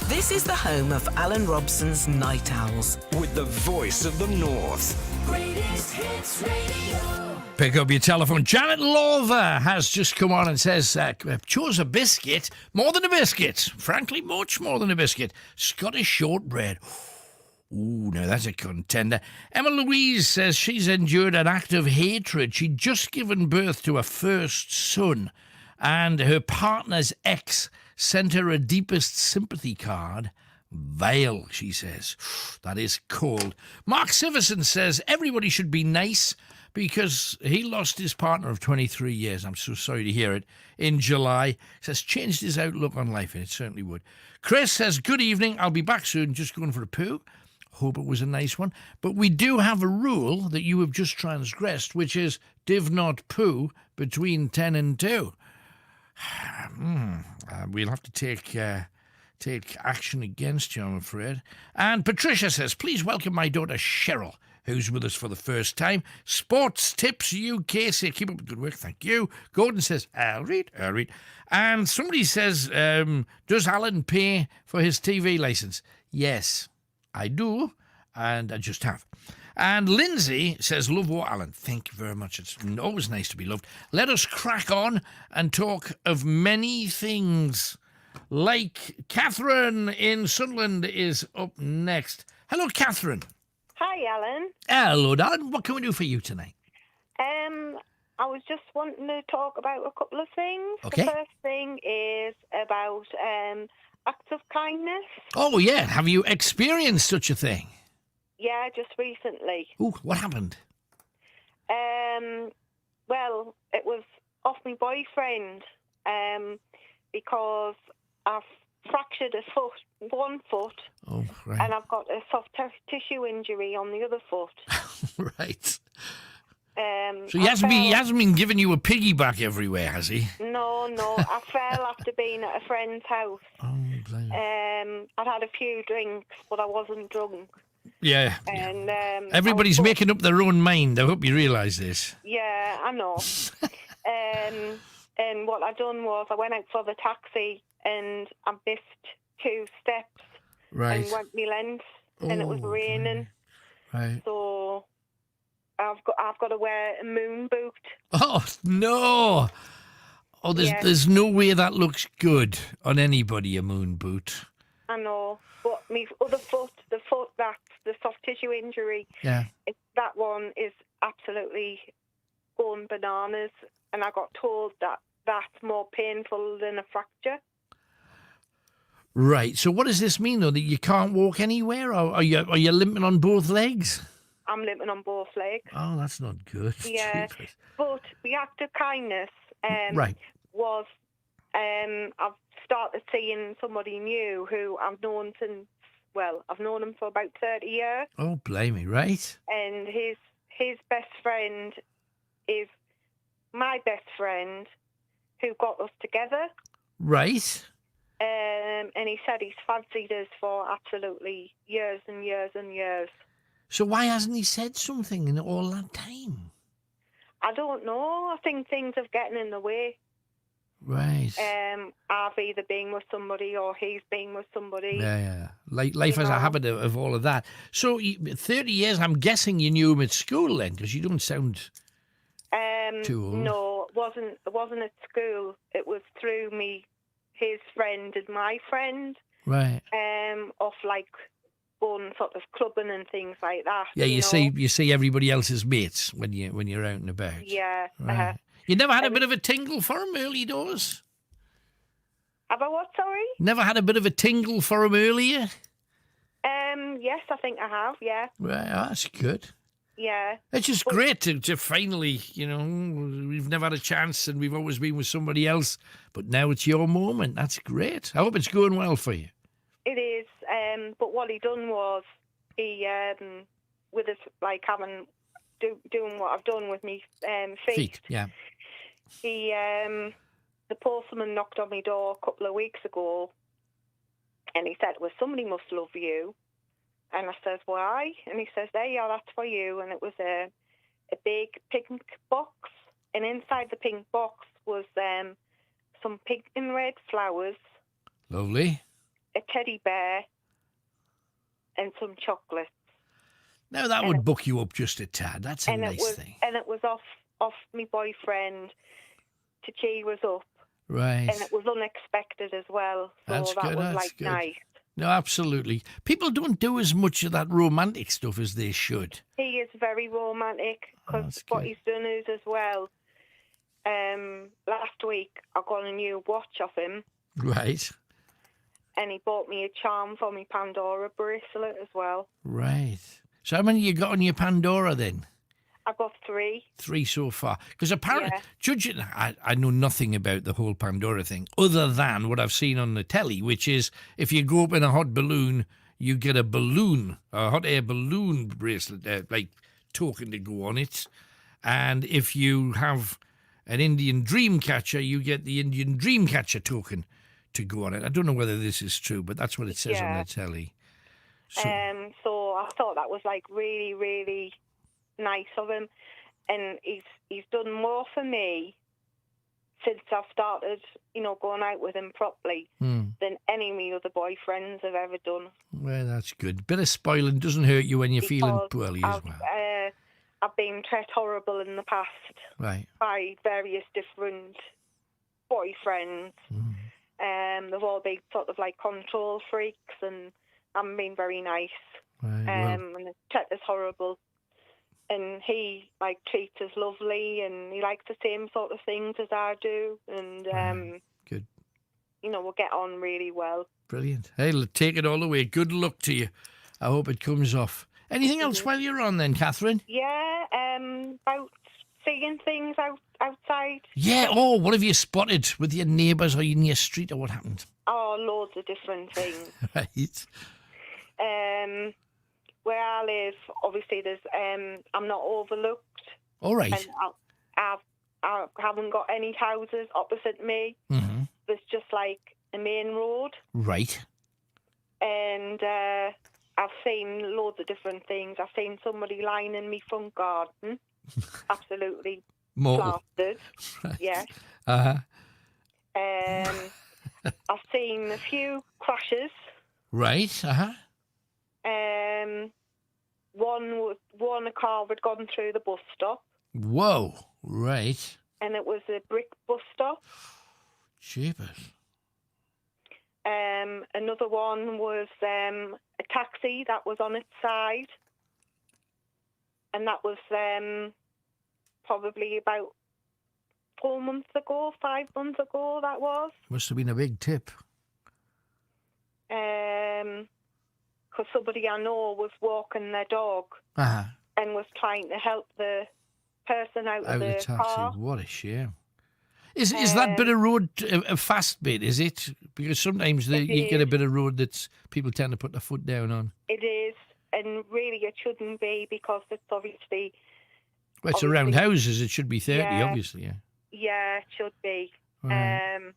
This is the home of Alan Robson's Night Owls. With the voice of the North. Greatest Hits Radio. Pick up your telephone. Janet Lawver has just come on and says, chose a biscuit, more than a biscuit, frankly, much more than a biscuit. Scottish shortbread. Ooh, now that's a contender. Emma Louise says she's endured an act of hatred. She'd just given birth to a first son, and her partner's ex sent her a deepest sympathy card. Vile, she says. That is cold. Mark Siverson says everybody should be nice because he lost his partner of 23 years. I'm so sorry to hear it. In July. He says changed his outlook on life, and it certainly would. Chris says, good evening. I'll be back soon. Just going for a poo. Hope it was a nice one. But we do have a rule that you have just transgressed, which is div not poo between 10 and 2. We'll have to take action against you, I'm afraid. And Patricia says, please welcome my daughter Cheryl, who's with us for the first time. Sports Tips UK say, keep up the good work, thank you. Gordon says, I'll read. And somebody says, does Alan pay for his TV licence? Yes, I do, and I just have. And Lindsay says, love what, Alan? Thank you very much. It's always nice to be loved. Let us crack on and talk of many things. Like Catherine in Sunderland is up next. Hello, Catherine. Hi, Alan. Hello, darling. What can we do for you tonight? I was just wanting to talk about a couple of things. Okay. The first thing is about acts of kindness. Oh, yeah. Have you experienced such a thing? Yeah, just recently. Ooh, what happened? Well, it was off my boyfriend because I've fractured one foot, Oh, right. and I've got a soft tissue injury on the other foot. Right. So I he hasn't been giving you a piggyback everywhere, has he? No, I fell after being at a friend's house. Oh, blame. I'd had a few drinks, but I wasn't drunk. Yeah. And Everybody's making up their own mind. I hope you realise this. Yeah, I know. And what I done was I went out for the taxi and I missed 2 steps. Right. And went my length, and it was raining. Right. So I've got to wear a moon boot. Oh, no. Oh, there's no way that looks good on anybody, a moon boot. I know, but my other foot, the foot that's the soft tissue injury, Yeah. that one is absolutely going bananas, and I got told that that's more painful than a fracture. Right. So what does this mean, though, that you can't walk anywhere? Or are you limping on both legs? I'm limping on both legs. Oh, that's not good. Yeah, Jeepers. but the act of kindness Right. was I've started seeing somebody new who I've known I've known him for about 30 years. Oh, blimey, right? And his best friend is my best friend who got us together. Right. And he said he's fancied us for absolutely years and years and years. So why hasn't he said something in all that time? I don't know. I think things are getting in the way. Right. I've either been with somebody or he's been with somebody. Yeah. Life has a habit of all of that. So 30 years, I'm guessing you knew him at school then, because you don't sound too old. No, it wasn't at school. It was through his friend and my friend. Right. Off like going sort of clubbing and things like that. Yeah, you know? see everybody else's mates when you're out and about. Yeah. Right. You never had a bit of a tingle for him early doors? Have I what, sorry? Never had a bit of a tingle for him earlier? Yes, I think I have, yeah. Right, that's good. Yeah. It's just great to finally, we've never had a chance and we've always been with somebody else, but now it's your moment. That's great. I hope it's going well for you. It is, but what he done was he, with us, like doing what I've done with me feet. Yeah. He, the postman knocked on my door a couple of weeks ago, and he said, well, somebody must love you. And I says, why? And he says, there you are, that's for you. And it was a big pink box, and inside the pink box was some pink and red flowers Lovely. a teddy bear, and some chocolates. Now that would buck you up just a tad. That's a nice thing. And it was off my boyfriend to cheer us up. Right. And it was unexpected as well. So That's that good, was that's like good. nice. No, absolutely. People don't do as much of that romantic stuff as they should. He is very romantic because That's what good. he's done is as well. Last week I got a new watch off him, Right. and he bought me a charm for my Pandora bracelet as well. Right. So how many you got on your Pandora then? I've got 3. 3 so far. Because apparently, Yeah. judging, I know nothing about the whole Pandora thing other than what I've seen on the telly, which is if you go up in a hot balloon, you get a hot air balloon bracelet, like token to go on it. And if you have an Indian dream catcher, you get the Indian dream catcher token to go on it. I don't know whether this is true, but that's what it says on Yeah. the telly. So, So I thought that was like really, really nice of him, and he's done more for me since I've started, going out with him properly than any of my other boyfriends have ever done. well, that's good. Bit of spoiling doesn't hurt you when you're feeling Because poorly as well. I've been treated horrible in the past Right. by various different boyfriends. They've all been sort of like control freaks and haven't been very nice. Right. And the treat is horrible. And he treats us lovely, and he likes the same sort of things as I do, and good. We'll get on really well. Brilliant. Hey, take it all away. Good luck to you. I hope it comes off. Anything else while you're on then, Catherine? Yeah, about seeing things outside. Yeah. Oh, what have you spotted with your neighbours or in your street, or what happened? Oh, loads of different things. Right. Where I live, obviously, there's I'm not overlooked, All right. and I haven't got any houses opposite me. Mm-hmm. There's just like a main road, Right. and I've seen loads of different things. I've seen somebody lying in my front garden, absolutely More. plastered. Right. Yeah. Uh-huh. I've seen a few crashes. Right. Uh-huh. One a car had gone through the bus stop, Whoa. Right. and it was a brick bus stop. Jeepers. Another one was a taxi that was on its side, and that was probably about 5 months ago, that was. Must have been a big tip. Because somebody I know was walking their dog Uh-huh. and was trying to help the person out of Out of the the taxi. car. What a shame. Is that bit of road a fast bit, is it? Because sometimes you get a bit of road that people tend to put their foot down on. It is, and really it shouldn't be, because it's obviously... Well, it's around houses. It should be 30, Yeah. obviously, yeah. Yeah, it should be. Right.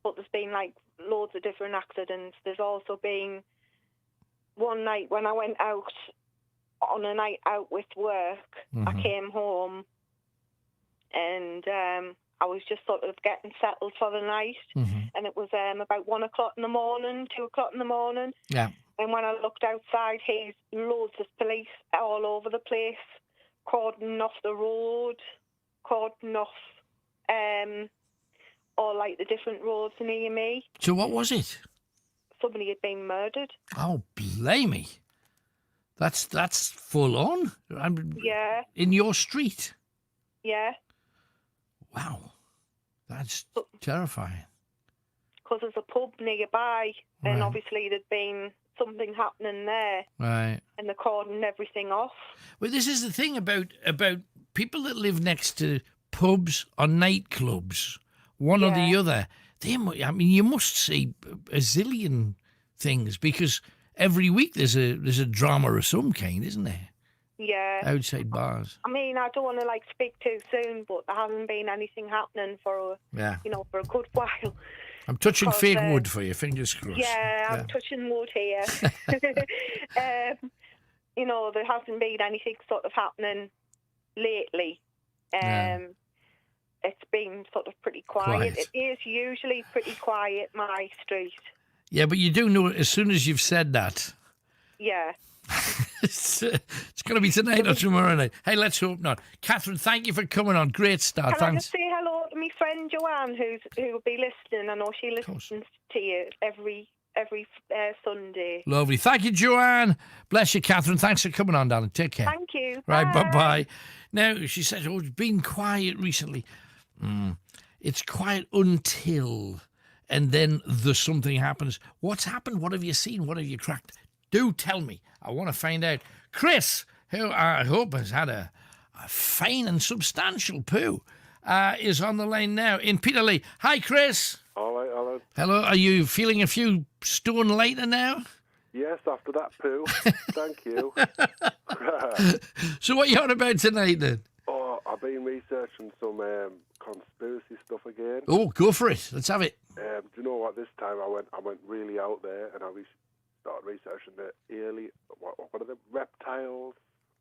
But there's been loads of different accidents. There's also been one night when I went out on a night out with work. I came home and I was just sort of getting settled for the night, and it was about 1 o'clock in the morning, 2 o'clock in the morning. Yeah. And when I looked outside, here's loads of police all over the place, cordoning off the road, cordoning off all the different roads near me. So what was it? Somebody had been murdered. Oh, blimey. That's full on? Yeah, In your street? yeah. Wow. That's terrifying. Because there's a pub nearby, Right. and obviously there'd been something happening there, Right. and they're cordoned everything off. Well, this is the thing about people that live next to pubs or nightclubs, one or the Yeah. other. You must see a zillion things, because every week there's a drama of some kind, isn't there? Yeah. Outside bars. I mean, I don't want to speak too soon, but there hasn't been anything happening for Yeah. for a good while. I'm touching 'Cause, fake wood for you, fingers crossed. Yeah, I'm touching wood here. There hasn't been anything sort of happening lately. Yeah. it's been sort of pretty quiet. It is usually pretty quiet, my street. Yeah, but you do know as soon as you've said that. Yeah. It's going to be tonight or tomorrow night. Hey, let's hope not. Catherine, thank you for coming on. Great start. Can I Thanks. just say hello to my friend Joanne, who will be listening? I know she listens to you every Sunday. Lovely. Thank you, Joanne. Bless you, Catherine. Thanks for coming on, darling. Take care. Thank you. Right, Bye. bye-bye. Now, she says, it's been quiet recently. It's quiet until, and then something happens. What's happened? What have you seen? What have you cracked? Do tell me. I want to find out. Chris, who I hope has had a fine and substantial poo, is on the line now in Peterlee. Hi, Chris. All right, Alan. Hello. Are you feeling a few stone lighter now? Yes, after that poo. Thank you. So what are you on about tonight then? Oh, I've been researching some conspiracy stuff again. Oh, go for it. Let's have it. Do you know what? This time I went really out there and I started researching the what are the reptiles,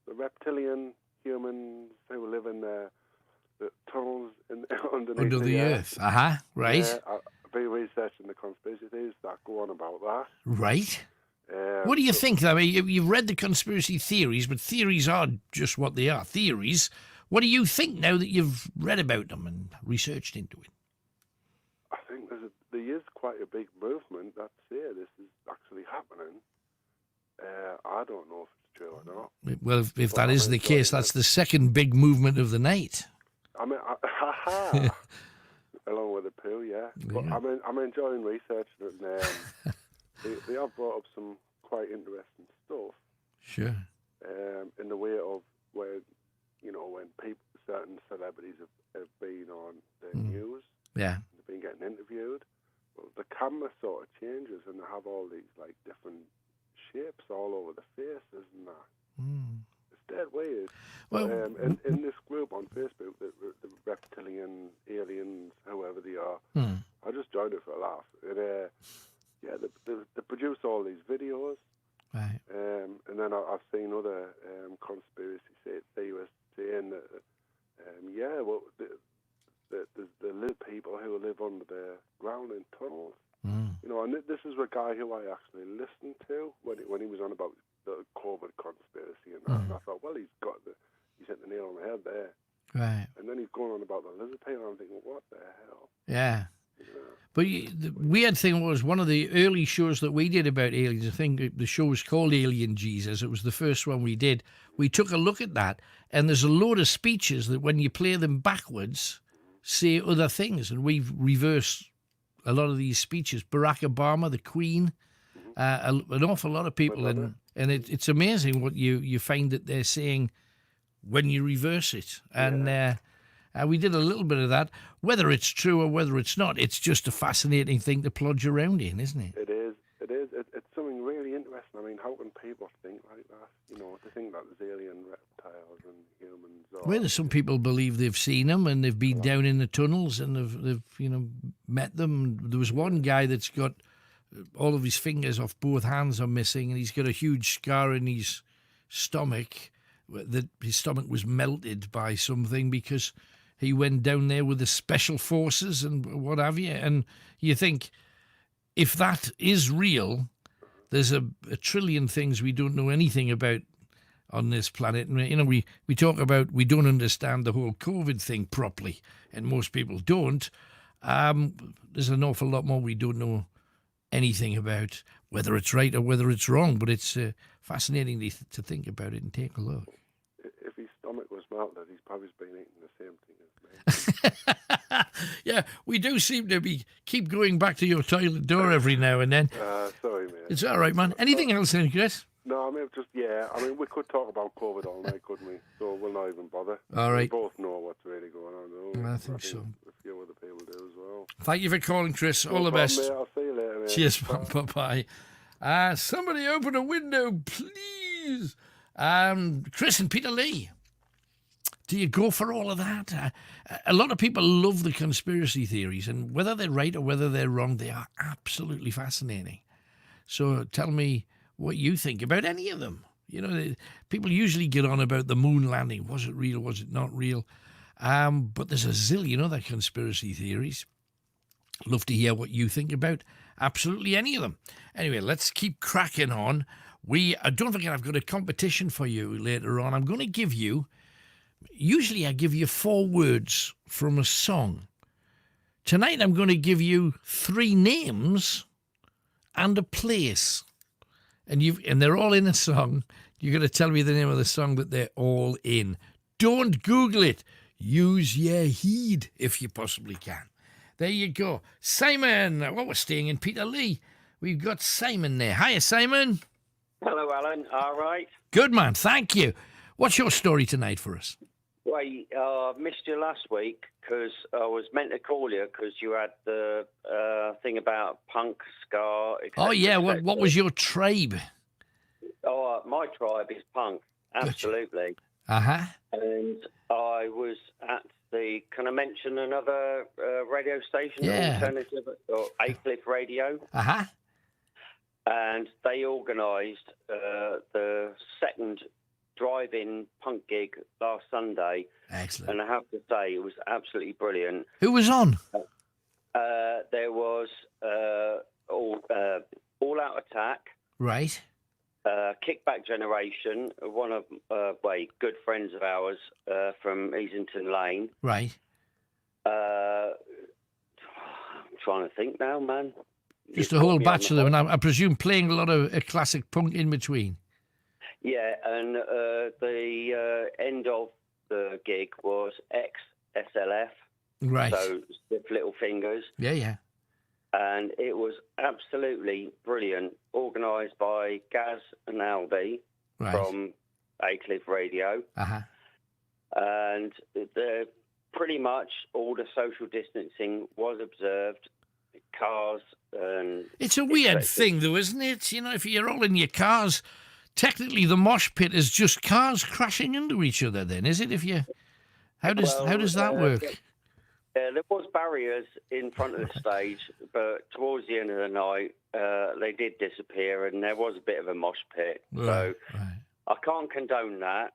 the reptilian humans who live in the tunnels underneath Under the earth. Right. Yeah, I've been researching the conspiracy theories that go on about that. Right. What do you think? I mean, you've read the conspiracy theories, but theories are just what they are, theories. What do you think now that you've read about them and researched into it? I think there is quite a big movement that's here. This is actually happening. I don't know if it's true or not. Well, if that is the case, that's the second big movement of the night. I mean, along with the poo, yeah. But I'm enjoying researching it, and they have brought up some quite interesting stuff. Sure. In the way of when certain celebrities have been on the news. Yeah. They've been getting interviewed. Well, the camera sort of changes, and they have all these like different shapes all over the faces and that. It's dead weird. Well, in this group on Facebook, the reptilian aliens, however they are, I just joined it for a laugh. And they produce all these videos, right. And then I've seen other conspiracy theorists saying that, the little people who live under the ground in tunnels. You know, and this is a guy who I actually listened to when he was on about the COVID conspiracy and that. And I thought, well, he's hit the nail on the head there. Right. And then he's going on about the lizard people, and I'm thinking, what the hell? Yeah. But the weird thing was, one of the early shows that we did about aliens, I think the show was called Alien Jesus. It was the first one we did. We took a look at that, and there's a load of speeches that when you play them backwards, say other things. And we've reversed a lot of these speeches. Barack Obama, the Queen, an awful lot of people. And it's amazing what you find that they're saying when you reverse it. And we did a little bit of that. Whether it's true or whether it's not, it's just a fascinating thing to plodge around in, isn't it? It is. It's something really interesting. I mean, how can people think like that? You know, to think that there's alien reptiles and humans. Well, there's some people believe they've seen them and they've been down in the tunnels and they've met them. There was one guy that's got all of his fingers off both hands are missing, and he's got a huge scar in his stomach. That his stomach was melted by something because he went down there with the special forces and what have you. And you think, if that is real, there's a trillion things we don't know anything about on this planet. And, we talk about we don't understand the whole COVID thing properly, and most people don't. There's an awful lot more we don't know anything about, whether it's right or whether it's wrong. But it's fascinating to think about it and take a look. If his stomach was melted, he's probably been eating the same thing as me. Yeah, we do seem to keep going back to your toilet door every now and then. Sorry, mate. It's all right, man. Anything else then, Chris? No, I mean, we could talk about COVID all night, couldn't we? So we'll not even bother. All right. We both know what's really going on, don't we? I think so. A few other people do as well. Thank you for calling, Chris. All the best. Mate. I'll see you later, mate. Cheers. Bye-bye. Somebody open a window, please. Chris and Peterlee. Do you go for all of that? A lot of people love the conspiracy theories, and whether they're right or whether they're wrong, they are absolutely fascinating. So tell me what you think about any of them. People usually get on about the moon landing. Was it real? Was it not real? But there's a zillion other conspiracy theories. Love to hear what you think about absolutely any of them. Anyway, let's keep cracking on. Don't forget, I've got a competition for you later on. I'm going to give you, usually I give you 4 words from a song. Tonight I'm going to give you 3 names and a place. And they're all in a song. You're going to tell me the name of the song that they're all in. Don't Google it. Use your heed if you possibly can. There you go. Simon, we're staying in Peterlee. We've got Simon there. Hiya, Simon. Hello, Alan. All right. Good, man. Thank you. What's your story tonight for us? Well, missed you last week because I was meant to call you because you had the thing about punk, ska, etc. Oh, yeah. What was your tribe? Oh, my tribe is punk. Absolutely. Uh-huh. And I was at can I mention another radio station? Yeah. Alternative, or Aycliffe Radio. Uh-huh. And they organised the second drive-in punk gig last Sunday. Excellent. And I have to say, it was absolutely brilliant. Who was on? There was All Out Attack. Right. Kickback Generation, one of good friends of ours from Easington Lane. Right. I'm trying to think now, man. Just a whole batch of them, and I presume playing a lot of classic punk in between. Yeah, and the end of the gig was ex-SLF. Right. So Stiff Little Fingers. Yeah. And it was absolutely brilliant, organised by Gaz and Aldi from Aycliffe Radio. Uh-huh. And pretty much all the social distancing was observed. Cars and... It's a weird thing, though, isn't it? You know, if you're all in your cars, technically the mosh pit is just cars crashing into each other then, is it? How does that work? There was barriers in front of the stage, but towards the end of the night, they did disappear, and there was a bit of a mosh pit. So I can't condone that,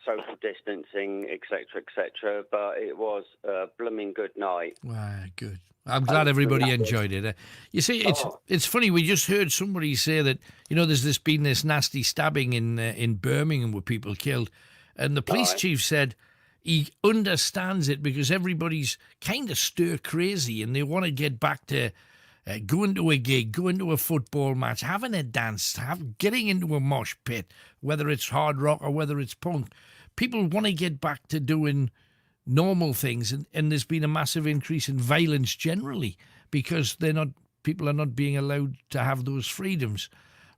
social distancing, etc., but it was a blooming good night. Wow, good. I'm glad everybody enjoyed it. You see, it's funny. We just heard somebody say that, you know, there's been this nasty stabbing in Birmingham where people killed, and the police chief said he understands it because everybody's kind of stir crazy and they want to get back to going to a gig, going to a football match, having a dance, getting into a mosh pit, whether it's hard rock or whether it's punk. People want to get back to doing normal things, and there's been a massive increase in violence generally because people are not being allowed to have those freedoms,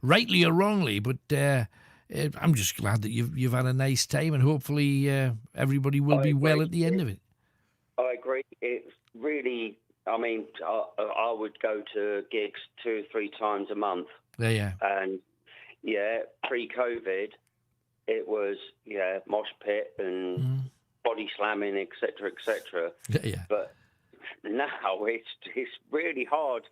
rightly or wrongly. But I'm just glad that you've had a nice time, and hopefully everybody will be well at the end of it. I agree. It's really, I mean, I would go to gigs 2 or 3 times a month. Yeah. And pre-COVID, it was mosh pit and body slamming, etc. Yeah. But now it's really hard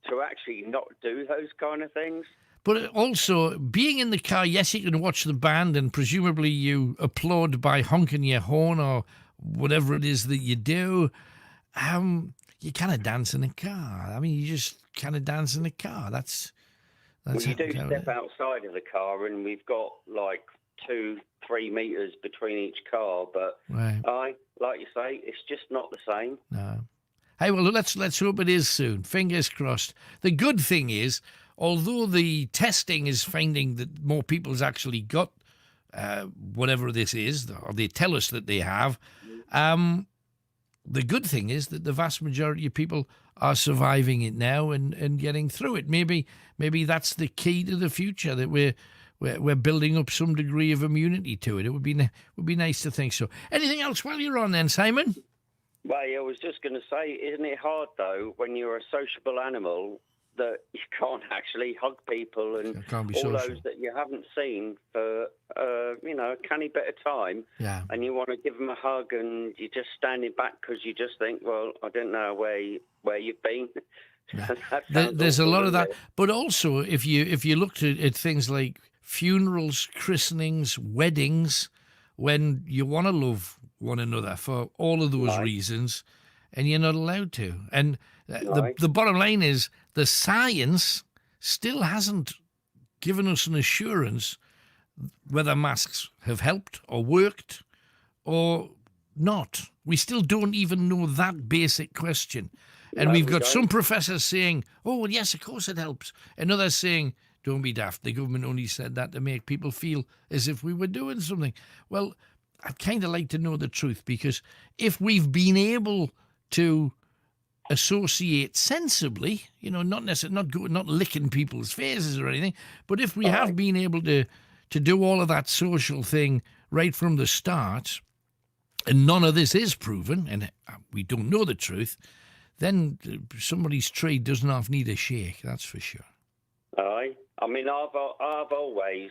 to actually not do those kind of things. But also, being in the car, yes, you can watch the band, and presumably you applaud by honking your horn or whatever it is that you do. You kind of dance in a car. I mean, you just kind of dance in a car. That's you do step outside of the car, and we've got like 2-3 meters between each car. But like you say, it's just not the same. No. Hey, well, let's hope it is soon. Fingers crossed. The good thing is, although the testing is finding that more people's actually got whatever this is, or they tell us that they have, the good thing is that the vast majority of people are surviving it now and getting through it. Maybe that's the key to the future, that we're building up some degree of immunity to it. It would be nice to think so. Anything else while you're on then, Simon? Well, I was just going to say, isn't it hard, though, when you're a sociable animal, that you can't actually hug people and all those that you haven't seen for, a canny bit of time. Yeah. And you want to give them a hug and you're just standing back because you just think, well, I don't know where you've been. There's a lot of that. But also, if you looked at things like funerals, christenings, weddings, when you want to love one another for all of those reasons, and you're not allowed to. And the bottom line is the science still hasn't given us an assurance whether masks have helped or worked or not. We still don't even know that basic question. And we've got some professors saying, oh, well, yes, of course it helps. And others saying, don't be daft. The government only said that to make people feel as if we were doing something. Well, I'd kind of like to know the truth, because if we've been able to associate sensibly, not necessarily, not licking people's faces or anything, but if we have been able to do all of that social thing right from the start, and none of this is proven, and we don't know the truth, then somebody's trade doesn't half need a shake, that's for sure. Aye. I mean, I've always,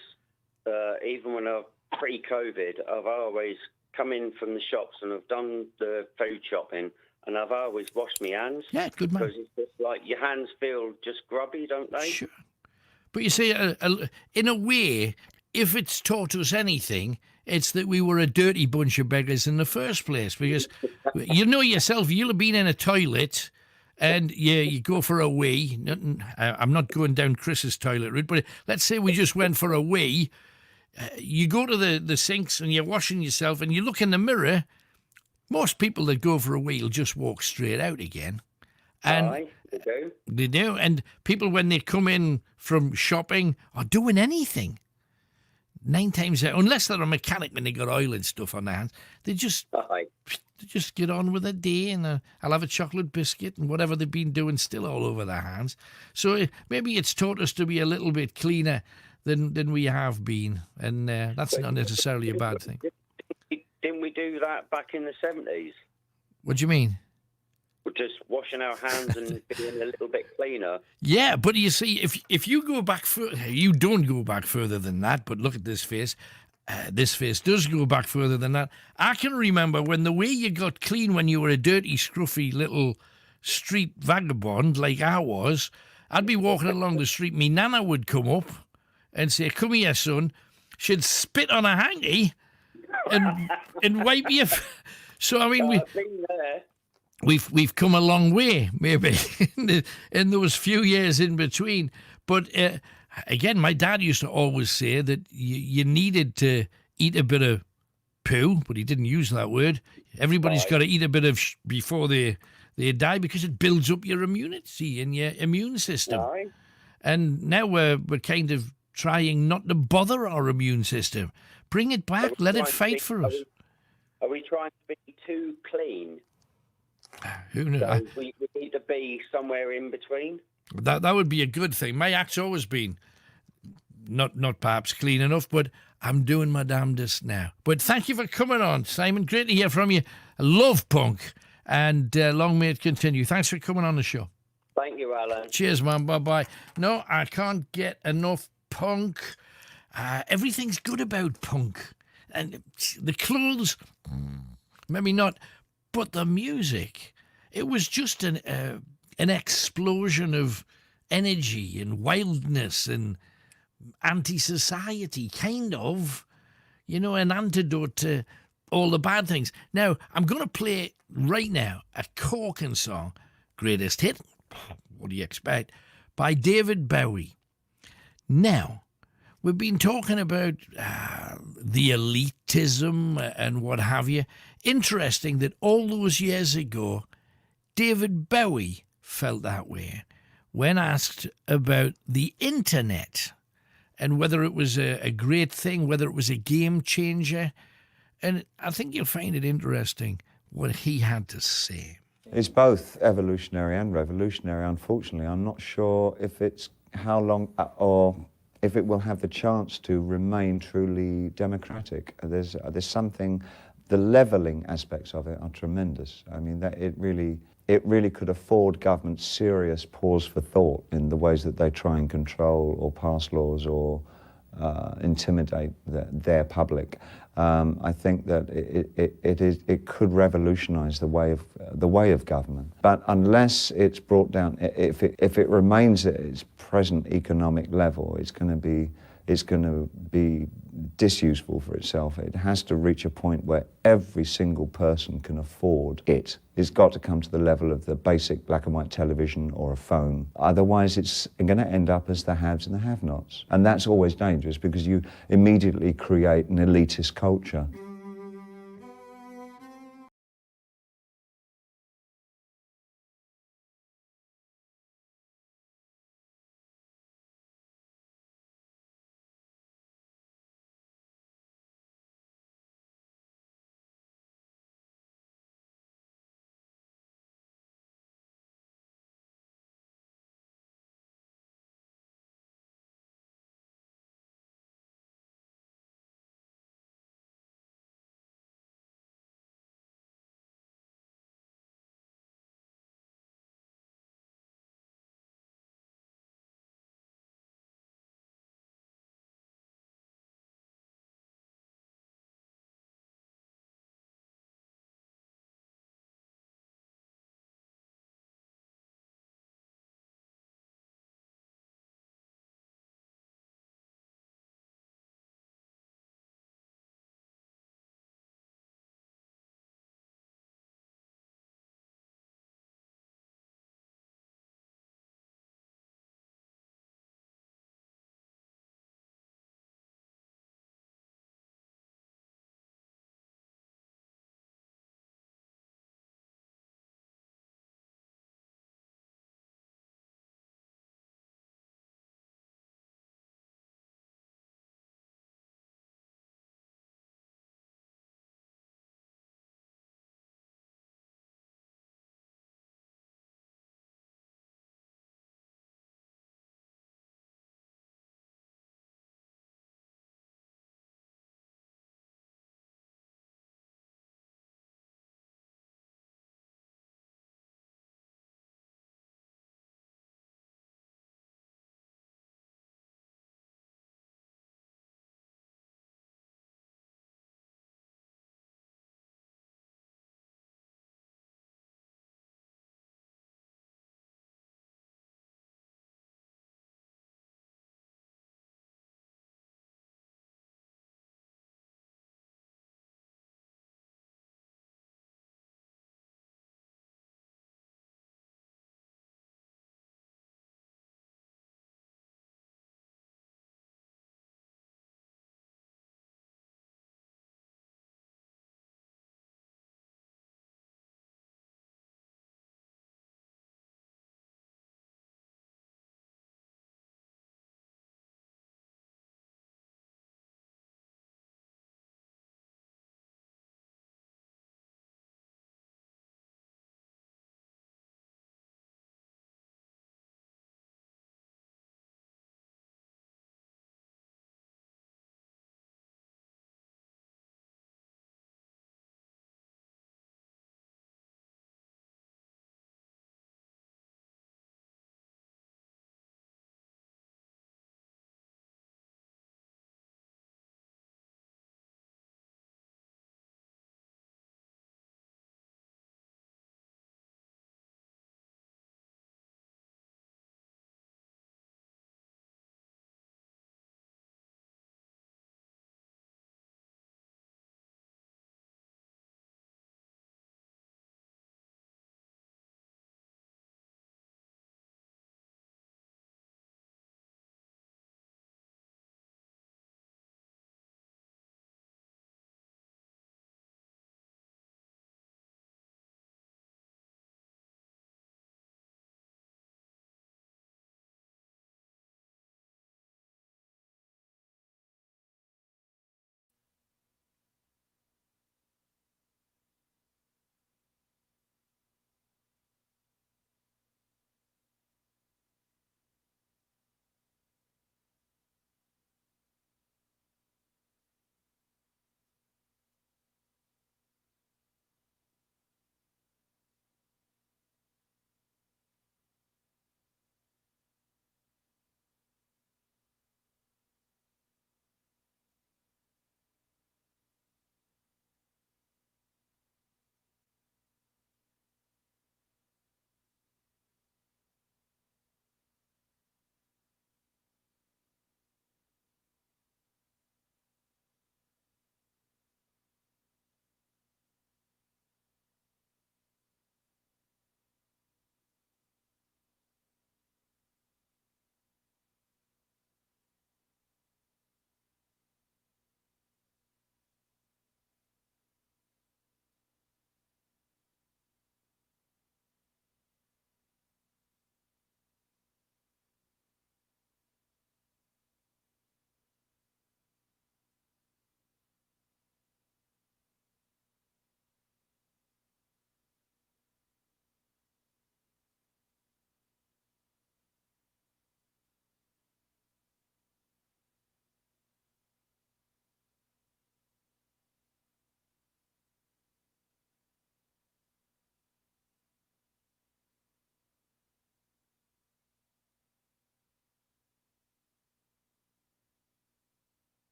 even when I've pre-COVID, I've always come in from the shops and I've done the food shopping, and I've always washed my hands. Yeah, good man. Because it's just like your hands feel just grubby, don't they? Sure. But you see, in a way, if it's taught us anything, it's that we were a dirty bunch of beggars in the first place. Because you know yourself, you'll have been in a toilet and you go for a wee. I'm not going down Chris's toilet route, but let's say we just went for a wee. You go to the sinks and you're washing yourself and you look in the mirror. Most people that go for a wee will just walk straight out again. And Aye, they do. They do. And people, when they come in from shopping or doing anything, 9 times out, unless they're a mechanic when they got oil and stuff on their hands, they just get on with their day, and I'll have a chocolate biscuit and whatever they've been doing still all over their hands. So maybe it's taught us to be a little bit cleaner than we have been, and that's not necessarily a bad thing. Didn't we do that back in the 70s? What do you mean? We're just washing our hands and being a little bit cleaner. Yeah, but you see, if you go back you don't go back further than that, but look at this face. This face does go back further than that. I can remember when the way you got clean when you were a dirty, scruffy little street vagabond like I was, I'd be walking along the street, me nana would come up and say, come here, son. She'd spit on a hanky and wipe you. So, I mean, we've come a long way, maybe, in those few years in between. But again, my dad used to always say that you needed to eat a bit of poo, but he didn't use that word. Everybody's got to eat a bit of before they die, because it builds up your immunity and your immune system. And now we're kind of trying not to bother our immune system. Bring it back. Let it fight for us. Are we trying to be too clean? Who knows? So we need to be somewhere in between. That would be a good thing. My act's always been not perhaps clean enough, but I'm doing my damnedest now. But thank you for coming on, Simon. Great to hear from you. I love punk, and long may it continue. Thanks for coming on the show. Thank you, Alan. Cheers, man. Bye-bye. No, I can't get enough punk. Everything's good about punk. And the clothes, maybe not, but the music. It was just an explosion of energy and wildness and anti-society, kind of. An antidote to all the bad things. Now, I'm going to play right now a corking song, greatest hit, what do you expect, by David Bowie. Now, we've been talking about the elitism and what have you. Interesting that all those years ago, David Bowie felt that way when asked about the internet and whether it was a great thing, whether it was a game changer. And I think you'll find it interesting what he had to say. It's both evolutionary and revolutionary, unfortunately. I'm not sure if it's how long or if it will have the chance to remain truly democratic. There's something, the levelling aspects of it are tremendous. I mean, that it really could afford governments serious pause for thought in the ways that they try and control or pass laws or intimidate their public. I think that it could revolutionise the way of government. But unless it's brought down, if it remains at its present economic level, it's going to be disuseful for itself. It has to reach a point where every single person can afford it. It's got to come to the level of the basic black and white television or a phone. Otherwise, it's going to end up as the haves and the have-nots. And that's always dangerous because you immediately create an elitist culture.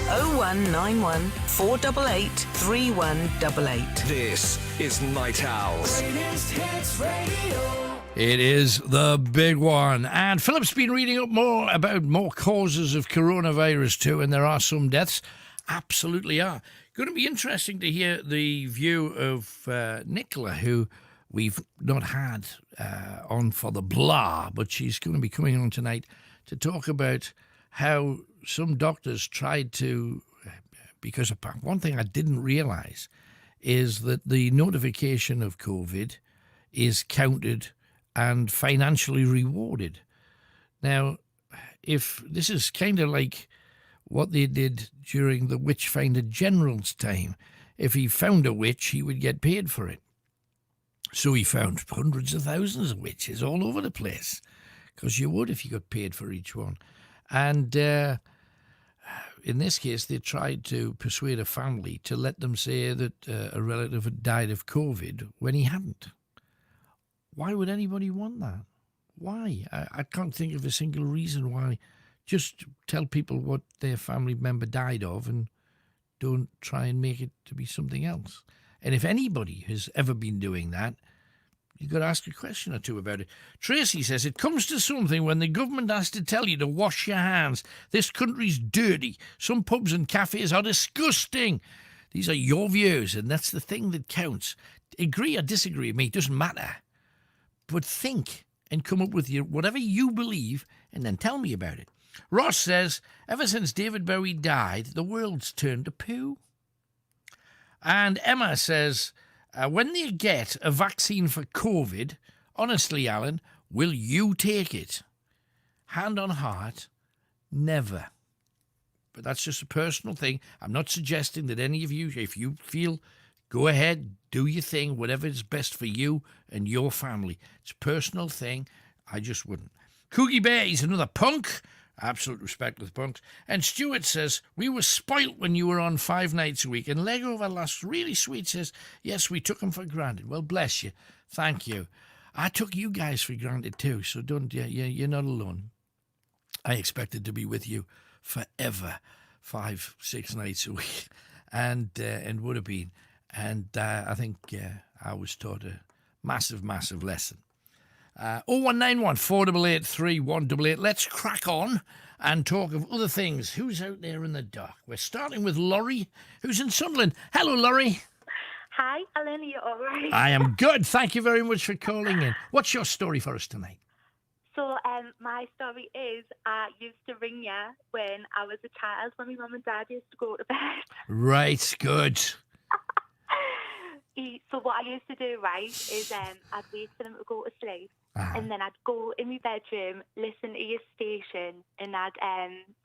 0191 488 3188. This is Night Owls. Greatest hits radio. It is the big one. And Philip's been reading up more causes of coronavirus too, and there are some deaths. Absolutely are. Going to be interesting to hear the view of Nicola, who we've not had on for the blah, but she's going to be coming on tonight to talk about how some doctors tried to, because one thing I didn't realise is that the notification of COVID is counted and financially rewarded. Now, if this is kind of like what they did during the Witchfinder General's time, if he found a witch, he would get paid for it. So he found hundreds of thousands of witches all over the place, because you would if you got paid for each one. And in this case, they tried to persuade a family to let them say that a relative had died of COVID when he hadn't. Why would anybody want that? Why? I can't think of a single reason why. Just tell people what their family member died of and don't try and make it to be something else. And if anybody has ever been doing that, you've got to ask a question or two about it. Tracy says, it comes to something when the government has to tell you to wash your hands. This country's dirty. Some pubs and cafes are disgusting. These are your views, and that's the thing that counts. Agree or disagree with me, it doesn't matter. But think and come up with whatever you believe and then tell me about it. Ross says, ever since David Bowie died, the world's turned to poo. And Emma says, when they get a vaccine for COVID, honestly, Alan, will you take it? Hand on heart, never. But that's just a personal thing. I'm not suggesting that any of you, if you feel, go ahead, do your thing, whatever is best for you and your family. It's a personal thing. I just wouldn't. Coogie Bear, he's another punk. Absolute respect with punks. And Stuart says, we were spoilt when you were on 5 nights a week. And Lego Everlast, really sweet, says, yes, we took them for granted. Well, bless you. Thank you. I took you guys for granted too, so don't, you're not alone. I expected to be with you forever, 5-6 nights a week, and would have been. And I think I was taught a massive, massive lesson. 0191 488 3188. Let's crack on and talk of other things. Who's out there in the dark? We're starting with Laurie, who's in Sunderland. Hello, Laurie. Hi, Alan. Are you all right? I am good. Thank you very much for calling in. What's your story for us tonight? So, my story is I used to ring you when I was a child, when my mum and dad used to go to bed. Right, good. So what I used to do, right, is I'd wait for them to go to sleep, and then I'd go in my bedroom, listen to your station, and I'd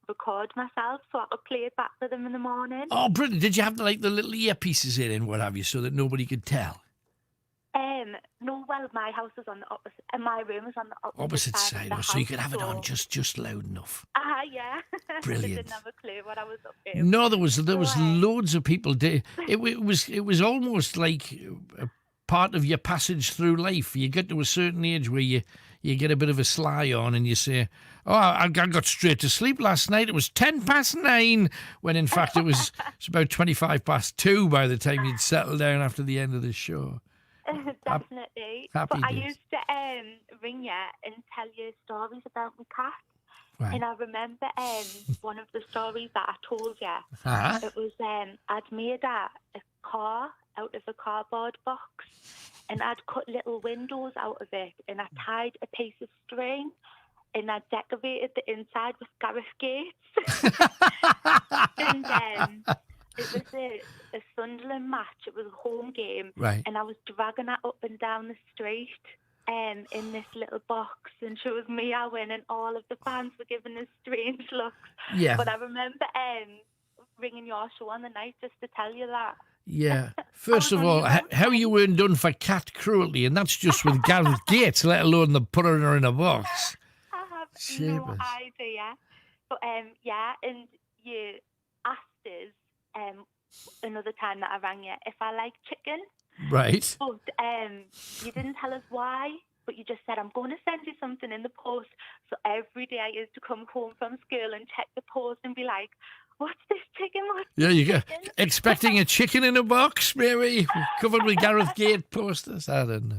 record myself so I could play it back for them in the morning. Oh, brilliant. Did you have the little earpieces in and what have you so that nobody could tell? No, well, my house is on the opposite, and my room is on the opposite side. of the house, so you could have it on just loud enough. Yeah. Brilliant. I didn't have a clue what I was up to. No, there was loads of people. It was almost like a part of your passage through life. You get to a certain age where you get a bit of a sly on and you say, oh, I got straight to sleep last night. It was 9:10, when in fact it's about 2 by the time you'd settle down after the end of the show. Definitely. Happy but days. I used to ring you and tell you stories about my cat. Right. And I remember one of the stories that I told you. Uh-huh. It was I'd made a car out of a cardboard box, and I'd cut little windows out of it, and I tied a piece of string, and I decorated the inside with Gareth Gates. And it was a Sunderland match. It was a home game. Right. And I was dragging it up and down the street in this little box, and she was meowing, and all of the fans were giving us strange looks. Yeah. But I remember ringing your show on the night just to tell you that. Yeah. First of all, how you weren't done for cat cruelty, and that's just with Gareth Gates, let alone the putting her in a box. I have Jeepers. no idea. But yeah, and you asked us another time that I rang you if I like chicken. Right. But you didn't tell us why, but you just said, I'm going to send you something in the post. So every day I used to come home from school and check the post and be like, what's this chicken? What's Yeah, this you go chicken? expecting a chicken in a box, maybe covered with Gareth Gate posters. I don't know.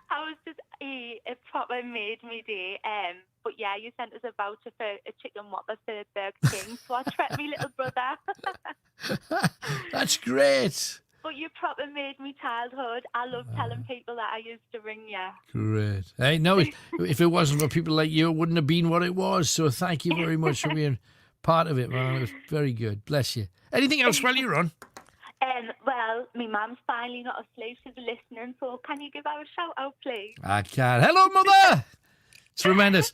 I was just, it proper made me day. But yeah, you sent us a voucher for a chicken whopper for Burger King, so I treat me little brother. That's great. But you proper made me childhood. I love telling people that I used to ring you. Great. Hey, no, if it wasn't for people like you, it wouldn't have been what it was. So thank you very much for being part of it, man. It was very good. Bless you. Anything else while you're on? Well, my mum's finally not asleep. She's listening. So can you give her a shout out, please? I can. Hello, Mother. Tremendous.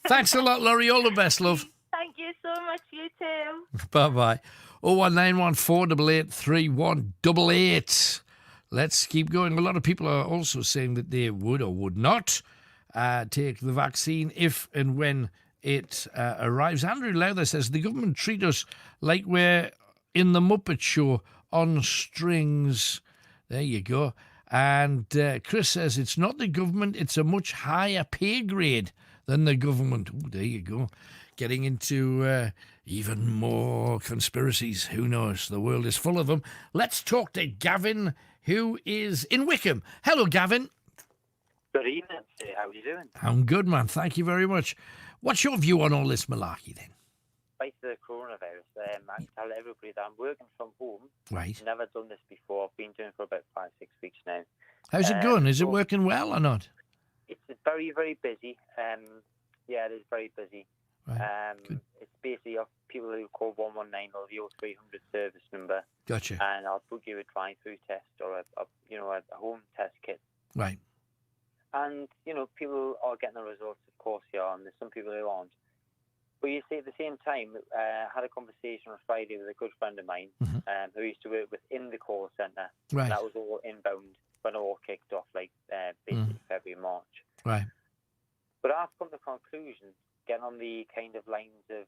Thanks a lot, Laurie. All the best, love. Thank you so much. You too. Bye-bye. 01914 888 Let's keep going. A lot of people are also saying that they would or would not take the vaccine if and when it arrives. Andrew Lowther says the government treat us like we're in the Muppet Show on strings. There you go. And Chris says it's not the government, it's a much higher pay grade than the government. Ooh, there you go. Getting into even more conspiracies. Who knows? The world is full of them. Let's talk to Gavin, who is in Wickham. Hello, Gavin. Good evening. How are you doing? I'm good, man. Thank you very much. What's your view on all this malarkey, then? Right to the coronavirus, I can tell everybody that I'm working from home. Right. Never done this before. I've been doing it for about 5-6 weeks now. How's it going? Is it working well or not? It's very, very busy. Yeah, it is very busy. Right. It's basically of people who call 119 or the 0300 service number. Gotcha. And I'll book you a drive-through test or a home test kit. Right. And people are getting the results. Of course, they are, and there's some people who aren't. But you see, at the same time, I had a conversation on Friday with a good friend of mine who used to work within the call centre. Right. And that was all inbound when it all kicked off, basically February, March. Right. But I've come to the conclusion, getting on the kind of lines of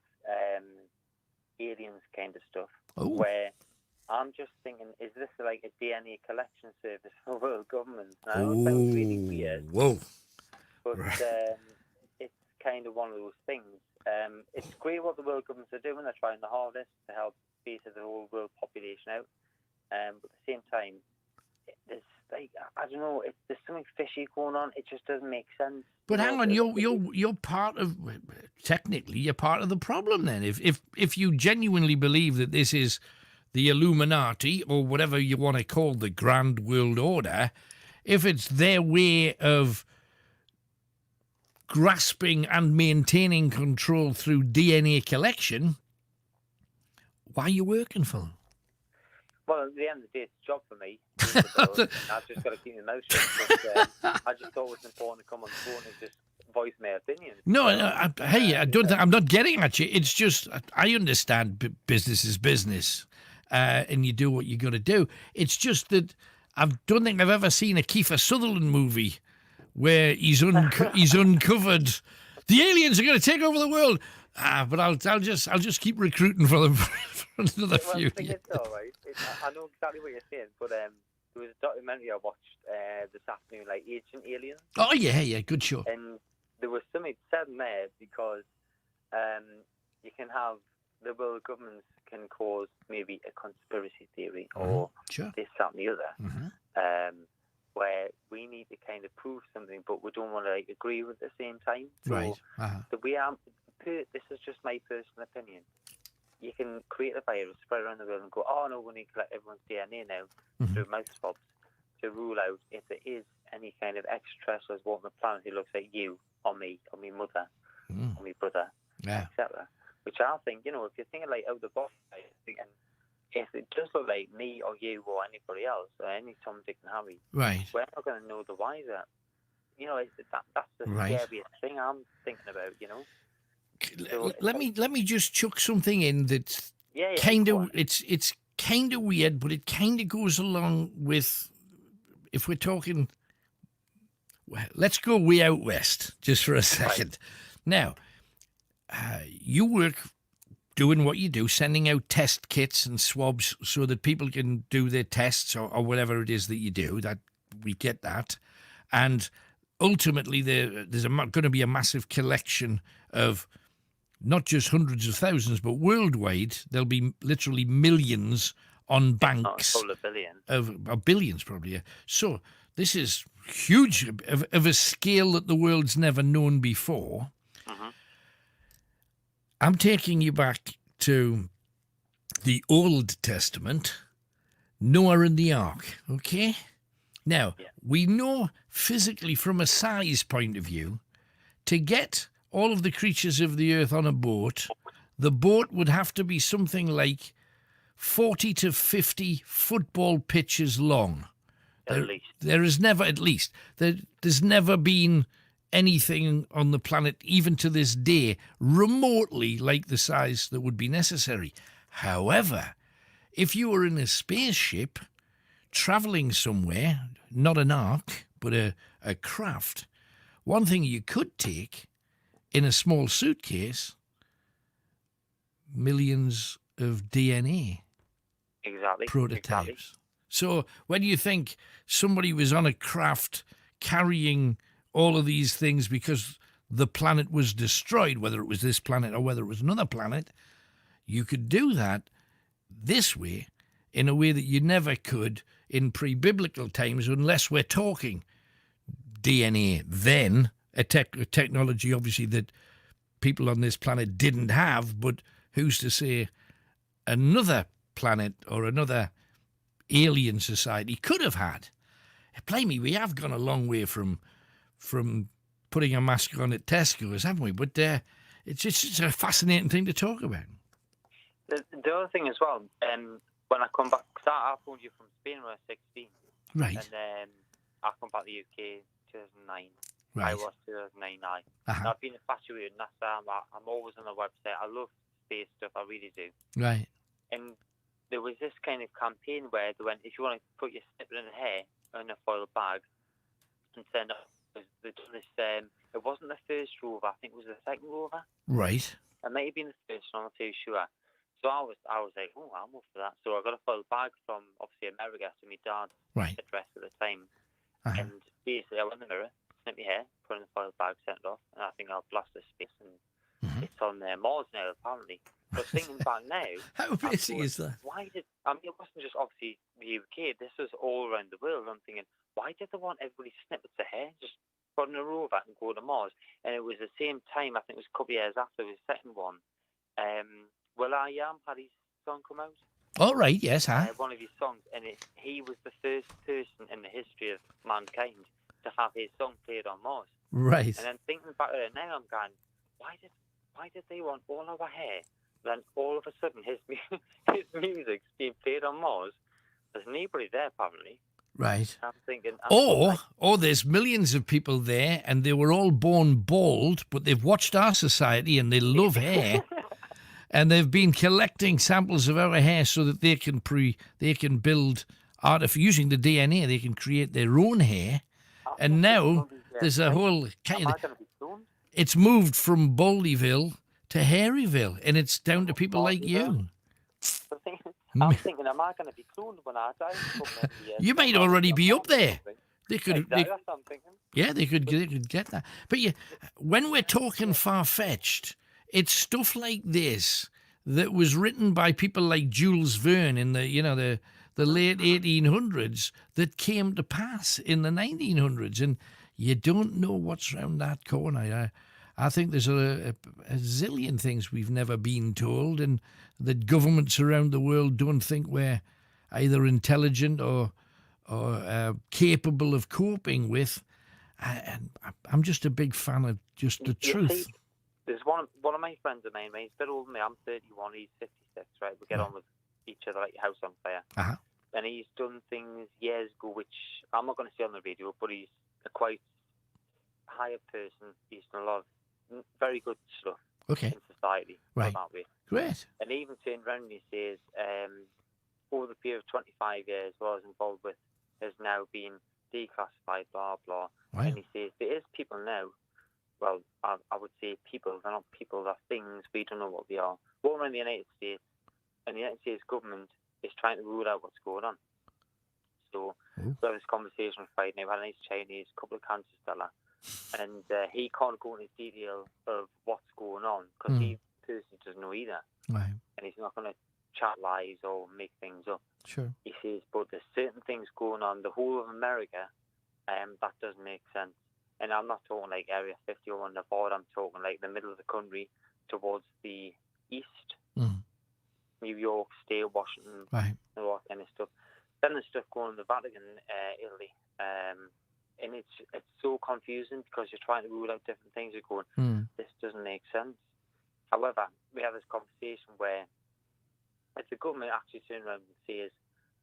aliens kind of stuff, where I'm just thinking, is this like a DNA collection service for world governments? Now, it sounds really weird. Whoa. But it's kind of one of those things. It's great what the world governments are doing. They're trying the hardest to help basically the whole world population out. But at the same time, there's I don't know, there's something fishy going on. It just doesn't make sense. But hang on, you're part of, technically, you're part of the problem then. If you genuinely believe that this is the Illuminati or whatever you want to call the Grand World Order, if it's their way of grasping and maintaining control through DNA collection, why are you working for them? Well, at the end of the day, it's a job for me. I've just got to keep my mouth shut. But, I just thought it was important to come on the phone and just voice my opinion. I'm not getting at you. It's just, I understand business is business, and you do what you got to do. It's just that I don't think I've ever seen a Kiefer Sutherland movie where he's uncovered the aliens are going to take over the world. But I'll just keep recruiting for them for another few years. It's all right. I know exactly what you're saying, but there was a documentary I watched this afternoon, like Ancient Aliens. Oh yeah, good show. And there was something said in there because you can have the world governments can cause maybe a conspiracy theory or this, that, and the other. Where we need to kind of prove something, but we don't want to agree with at the same time. Right. This is just my personal opinion. You can create a virus, spread around the world, and go, oh no, we need to collect everyone's DNA now through mouth swabs to rule out if there is any kind of extraterrestrials walking the planet who looks like you or me or my mother or my brother, etc. Which I think, if you're thinking like out of the box, I'm thinking, if it does look like me or you or anybody else, or any Tom, Dick and Harry, right, we're not going to know the wiser. That's the scariest thing I'm thinking about, So, let me just chuck something in that's kind of it's kind of weird, but it kind of goes along with, if we're talking, well, let's go way out west just for a second. Right. Now, you work doing what you do, sending out test kits and swabs so that people can do their tests or whatever it is that you do. That we get that, and ultimately there's going to be a massive collection of not just hundreds of thousands, but worldwide, there'll be literally millions on banks. Not a billion. Of billions, probably. Yeah. So this is huge, of a scale that the world's never known before. Mm-hmm. I'm taking you back to the Old Testament, Noah and the Ark, okay? Now, we know physically from a size point of view, to get all of the creatures of the earth on a boat, the boat would have to be something like 40 to 50 football pitches long. At least. There is never, at least, there's never been anything on the planet, even to this day, remotely like the size that would be necessary. However, if you were in a spaceship traveling somewhere, not an ark, but a craft, one thing you could take in a small suitcase, millions of DNA prototypes. Exactly. So when you think somebody was on a craft carrying all of these things because the planet was destroyed, whether it was this planet or whether it was another planet, you could do that this way in a way that you never could in pre-biblical times, unless we're talking DNA, then a technology obviously that people on this planet didn't have, but who's to say another planet or another alien society could have had. Blame me, we have gone a long way from putting a mask on at Tesco's, haven't we? But it's a fascinating thing to talk about. The other thing as well, when I come back, because I phoned you from Spain when I was 16. Right. And I come back to the UK 2009. Right. I was 2009. Uh-huh. And I've been infatuated, and that's I'm always on the website. I love space stuff, I really do. Right. And there was this kind of campaign where they went, if you want to put your snippet in the hair in a foil bag and send it, they've done this, it wasn't the first rover, I think it was the second rover. Right. It might have been the first one, I'm not too sure. So I was like, oh, I'm up for that. So I got a foil bag from, obviously, America, to my dad's address at the time. Uh-huh. And basically, I went in the mirror, snipped my hair, put it in the foil bag, sent it off, and I think I'll blast the space, and it's on Mars now, apparently. But thinking back now... How amazing is that? It wasn't just, obviously, the UK, this was all around the world. I'm thinking, why did they want everybody snippets of hair? Just put in a rover and go to Mars. And it was the same time, I think it was a couple of years after the second one, Will I Am had his song come out. Oh, right, yes, one of his songs, and he was the first person in the history of mankind to have his song played on Mars. Right. And then thinking back at it now, I'm going, why did they want all our hair? Then all of a sudden, his music's being played on Mars. There's nobody there, apparently. Right. I'm thinking... Or there's millions of people there, and they were all born bald, but they've watched our society and they love hair. And they've been collecting samples of our hair so that they can build using the DNA, they can create their own hair. And now there's a whole kind of, it's moved from Baldyville to Hairyville, and it's down to people like you. I'm thinking, am I going to be cloned when I die? You might already be up there. They could, that's what I'm thinking. Yeah, they could get that. But when we're talking far-fetched, it's stuff like this that was written by people like Jules Verne in the late 1800s that came to pass in the 1900s, and you don't know what's round that corner. I think there's a zillion things we've never been told, and that governments around the world don't think we're either intelligent or capable of coping with. And I'm just a big fan of just the truth. See, there's one of my friends of mine, he's a bit older than me. I'm 31, he's 56, right? We get on with each other like your house on fire. Uh-huh. And he's done things years ago, which I'm not going to say on the radio, but he's a quite higher person. He's done a lot of very good stuff in society. Right. That way. Great. And even turned around and he says, over the period of 25 years, what I was involved with has now been declassified, blah, blah. Wow. And he says, there is people now, well, I would say people, they're not people, they're things, we don't know what they are. We're in the United States, and the United States government is trying to rule out what's going on. So, we have this conversation Friday now, had a nice Chinese, couple of cancer stellar, and he can't go into detail of what's going on, because person who doesn't know either. Right. And he's not going to chat lies or make things up. Sure. He says, but there's certain things going on the whole of America, that doesn't make sense. And I'm not talking like Area 51 on the board. I'm talking like the middle of the country towards the east, New York State, Washington, right, and all that kind of stuff. Then there's stuff going in the Vatican, Italy, and it's so confusing because you're trying to rule out different things. You're going, this doesn't make sense. However, we have this conversation where if the government actually turns around and says,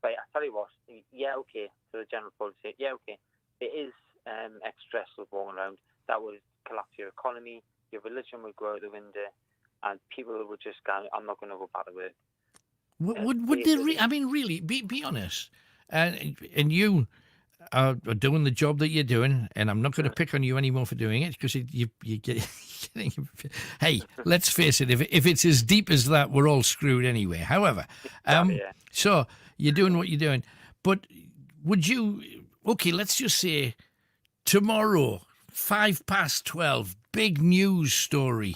right, I tell you what, yeah, okay, to the general public, say, yeah, okay, it is extra stressful going around. That would collapse your economy, your religion would go out the window, and people would just go, I'm not going to go back to work. Would they? I mean, really, be honest. And you are doing the job that you're doing, and I'm not going to pick on you anymore for doing it because you get. Hey, let's face it. If it's as deep as that, we're all screwed anyway. However, so you're doing what you're doing, but would you? Okay, let's just say tomorrow, 12:05, big news story.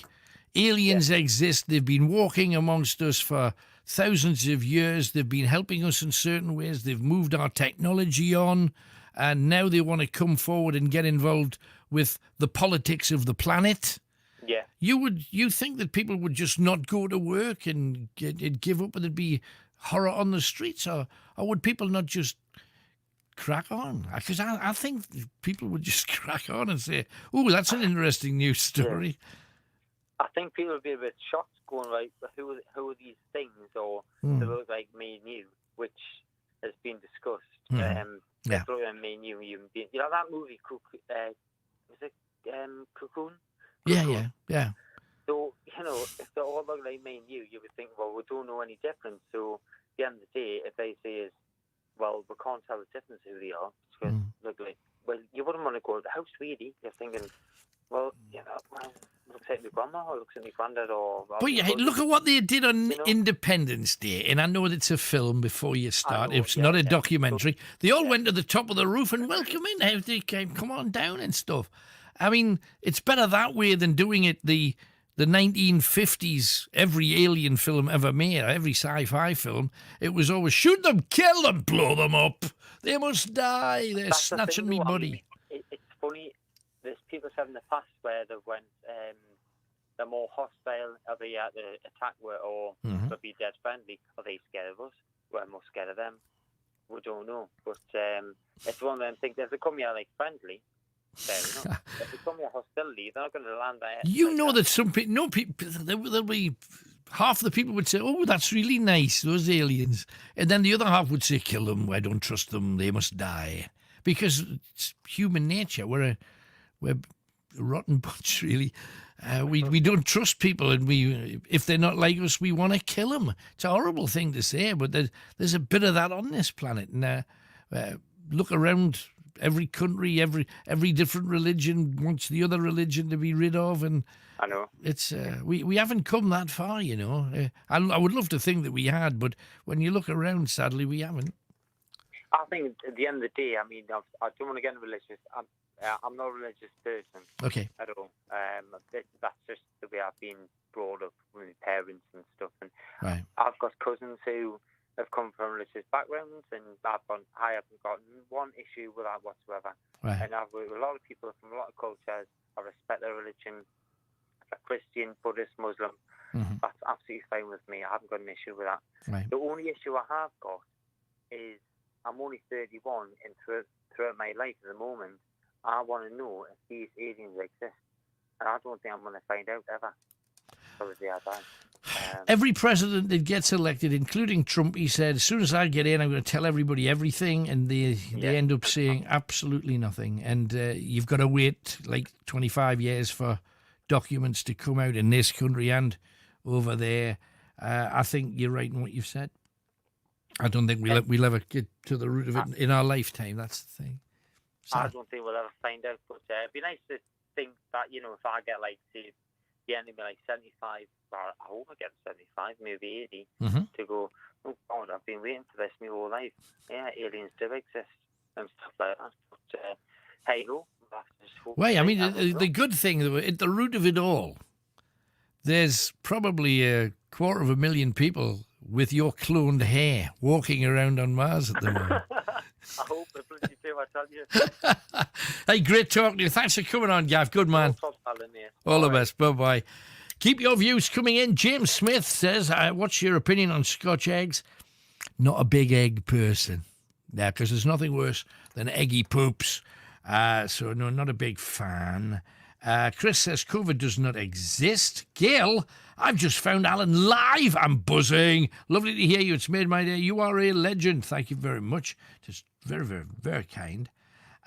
Aliens exist. They've been walking amongst us for thousands of years. They've been helping us in certain ways. They've moved our technology on, and now they want to come forward and get involved with the politics of the planet. Yeah. You think that people would just not go to work and give up and there'd be horror on the streets, or would people not just crack on? Because I think people would just crack on and say, oh, that's an interesting news story. Yeah. I think people would be a bit shocked going, right, who are these things, or they look like me and you, which has been discussed. Yeah. They look like me and you, you know that movie, was it Cocoon? Yeah. So, you know, if they all look like me and you would think, well, we don't know any difference. So, at the end of the day, if they say is, well, we can't tell the difference who they are, because look like, well, you wouldn't want to go to the house, really. You're thinking, well, you know, looks like my grandma or looks like my granddad or... But yeah, look at what they did on Independence Day, and I know it's a film before you start. It's not a documentary. They all went to the top of the roof and welcome in. They came, come on down and stuff. I mean, it's better that way than doing it the 1950s, every alien film ever made, every sci-fi film. It was always shoot them, kill them, blow them up. They must die. They're snatching me buddy. I mean, it's funny. There's people said in the past where they went, they're more hostile, are they at the attack or they'll be dead friendly, are they scared of us? We're more scared of them. We don't know. But it's one of them things, if they come here like friendly, fair enough. If they come here hostility, they're not going to land there. You know that some people, there'll be half the people would say, oh, that's really nice, those aliens. And then the other half would say, kill them, I don't trust them, they must die. Because it's human nature. We're a rotten bunch, really. We don't trust people, and if they're not like us, we want to kill them. It's a horrible thing to say, but there's a bit of that on this planet. And look around, every country, every different religion wants the other religion to be rid of, and I know it's we haven't come that far, you know. I would love to think that we had, but when you look around, sadly, we haven't. I think at the end of the day, I mean, I don't want to get religious. I'm not a religious person at all. That's just the way I've been brought up with parents and stuff. And I've got cousins who have come from religious backgrounds, and I haven't got one issue with that whatsoever. Right. And I've with a lot of people from a lot of cultures. I respect their religion. Christian, Buddhist, Muslim. That's absolutely fine with me. I haven't got an issue with that. Right. The only issue I have got is I'm only 31, and throughout my life at the moment, I want to know if these aliens exist. And I don't think I'm going to find out ever. Obviously, I don't. Every president that gets elected, including Trump, he said, as soon as I get in, I'm going to tell everybody everything, and they end up saying absolutely nothing. And you've got to wait like 25 years for documents to come out in this country and over there. I think you're right in what you've said. I don't think we'll ever get to the root of it in our lifetime. That's the thing. I don't think we'll ever find out, but it'd be nice to think that, you know, if I get, like, say, the end of me, like, 75, or I hope I get 75, maybe 80, to go, oh, God, I've been waiting for this my whole life. Yeah, aliens do exist, and stuff like that. But, hey, ho. Well, I mean, the good thing, at the root of it all, there's probably 250,000 people with your cloned hair walking around on Mars at the moment. I hope it bloody do, I tell you. Hey, great talking to you. Thanks for coming on, Gav. Good man. All the best. Bye-bye. Keep your views coming in. James Smith says, what's your opinion on Scotch eggs? Not a big egg person. Yeah, because there's nothing worse than eggy poops. So, no, not a big fan. Chris says, COVID does not exist. Gail, I've just found Alan live. I'm buzzing. Lovely to hear you. It's made my day. You are a legend. Thank you very much. Just very, very, very kind.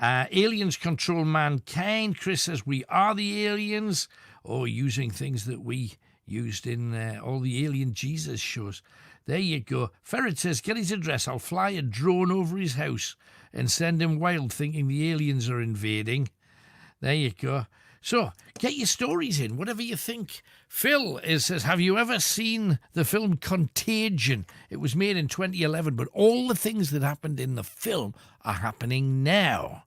Aliens control mankind. Chris says, we are the aliens. Or using things that we used in all the Alien Jesus shows. There you go. Ferret says, get his address. I'll fly a drone over his house and send him wild thinking the aliens are invading. There you go. So, get your stories in, whatever you think. Phil says, have you ever seen the film Contagion? It was made in 2011, but all the things that happened in the film are happening now.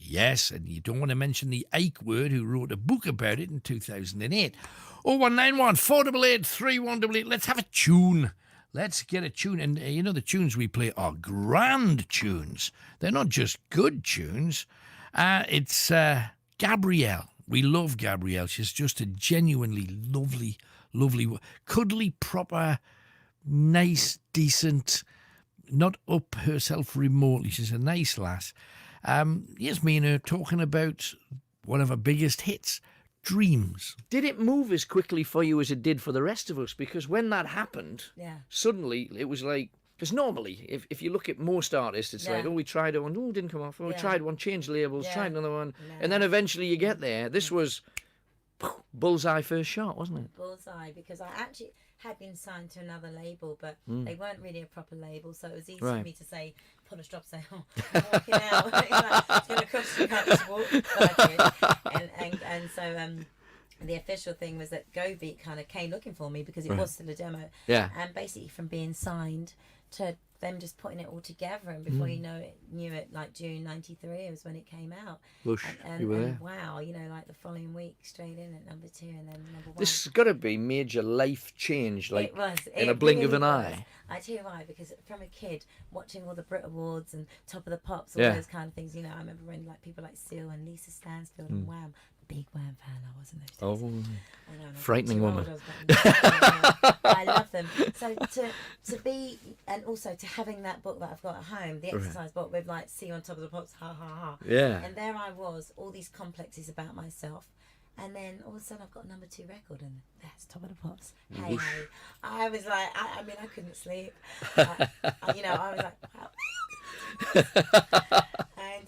Yes, and you don't want to mention the Ike Word, who wrote a book about it in 2008. 0191 488 3188. Let's have a tune. Let's get a tune. And, you know, the tunes we play are grand tunes. They're not just good tunes. It's Gabrielle. We love Gabrielle. She's just a genuinely lovely, cuddly, proper, nice, decent, not up herself remotely. She's a nice lass. Yes, me and her talking about one of her biggest hits, Dreams. Did it move as quickly for you as it did for the rest of us? Because when that happened, suddenly it was like, because normally, if you look at most artists, it's like, oh, we tried one, oh, it didn't come off, oh, we tried one, changed labels, tried another one, and then eventually you get there. This was bullseye first shot, wasn't it? Bullseye, because I actually had been signed to another label, but they weren't really a proper label, so it was easy for me to say, pull a stop, say, oh, I'm walking out. It's going to cost you can't walk, but I did. And so the official thing was that Go Beat kind of came looking for me because it was still a demo. Yeah. And basically from being signed to them just putting it all together, and before you knew it, like June '93 was when it came out. Whoosh, you were there. Wow, you know, like the following week, straight in at number 2 and then number 1. This has got to be major life change, like it was, in a blink of an eye. I tell you why, because from a kid watching all the Brit Awards and Top of the Pops, all those kind of things, you know, I remember when like people like Seal and Lisa Stansfield and Wham. Big Wham fan I was in those days. Oh, I know, frightening woman. I love them. So to be, and also to having that book that I've got at home, the exercise book with like See on Top of the Pops, ha ha ha. Yeah. And there I was, all these complexes about myself. And then all of a sudden I've got a number 2 record and that's Top of the Pops. Hey, hey. I was like, I mean, I couldn't sleep. You know, I was like, wow.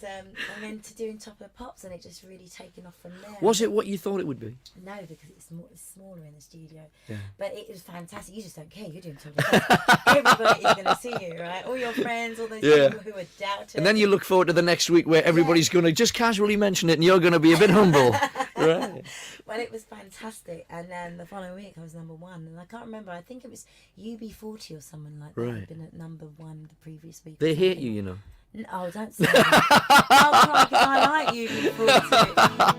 And then to doing Top of the Pops, and it just really taken off from there. Was it what you thought it would be? No, because it's smaller in the studio. Yeah. But it was fantastic. You just don't care. You're doing Top of the Pops. Everybody is going to see you, right? All your friends, all those people who are doubting. And then you look forward to the next week where everybody's going to just casually mention it and you're going to be a bit humble. Right. Well, it was fantastic. And then the following week I was number 1. And I can't remember. I think it was UB40 or someone like that. Right. I'd been at number 1 the previous week. They hate you, you know. Oh, don't say that. Oh, I like UB40.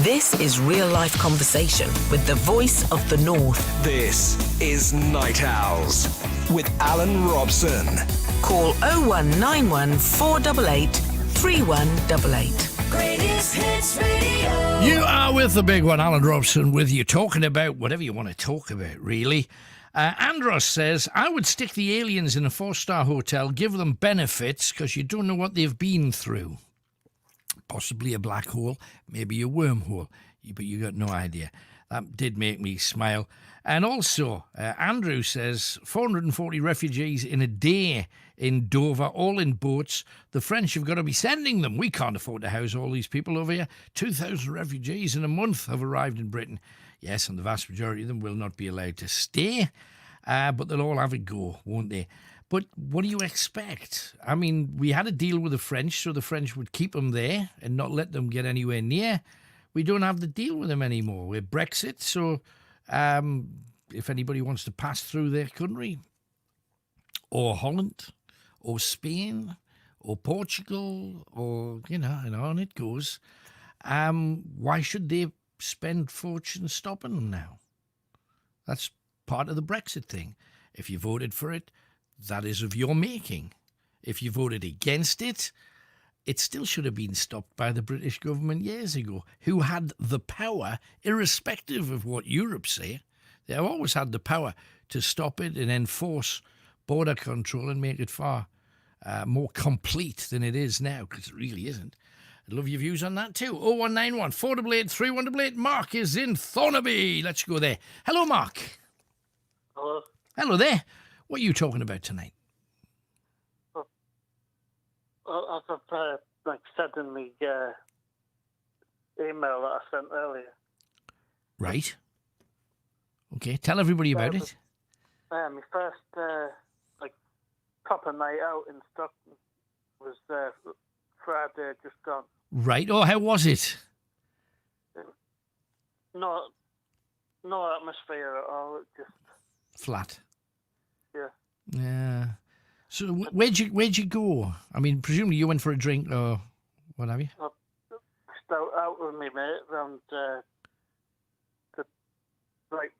This is real life conversation with the voice of the North. This is Night Owls with Alan Robson. Call 0191 488 3188. Greatest Hits Radio. You are with the big one, Alan Robson, with you, talking about whatever you want to talk about, really. Andros says, I would stick the aliens in a 4-star hotel, give them benefits, because you don't know what they've been through. Possibly a black hole, maybe a wormhole, but you got no idea. That did make me smile. And also, Andrew says, 440 refugees in a day in Dover, all in boats. The French have got to be sending them. We can't afford to house all these people over here. 2,000 refugees in a month have arrived in Britain. Yes, and the vast majority of them will not be allowed to stay, but they'll all have a go, won't they? But what do you expect? I mean, we had a deal with the French, so the French would keep them there and not let them get anywhere near. We don't have the deal with them anymore. We're Brexit, so if anybody wants to pass through their country, or Holland, or Spain, or Portugal, or, and on it goes, why should they spend fortune stopping them now? That's part of the Brexit thing. If you voted for it, that is of your making. If you voted against it, it still should have been stopped by the British government years ago, who had the power, irrespective of what Europe say. They have always had the power to stop it and enforce border control and make it far more complete than it is now, because it really isn't. I'd love your views on that too. 0191 488 3188. Mark is in Thornaby. Let's go there. Hello, Mark. Hello. Hello there. What are you talking about tonight? As I've said in the email that I sent earlier. Right. Okay, tell everybody about it. My first proper night out in Stockton was Friday just gone. Right. Oh, how was it? No atmosphere at all. It just flat. Yeah. Yeah. So where'd you go? I mean, presumably you went for a drink or what have you? Just out with me mate around the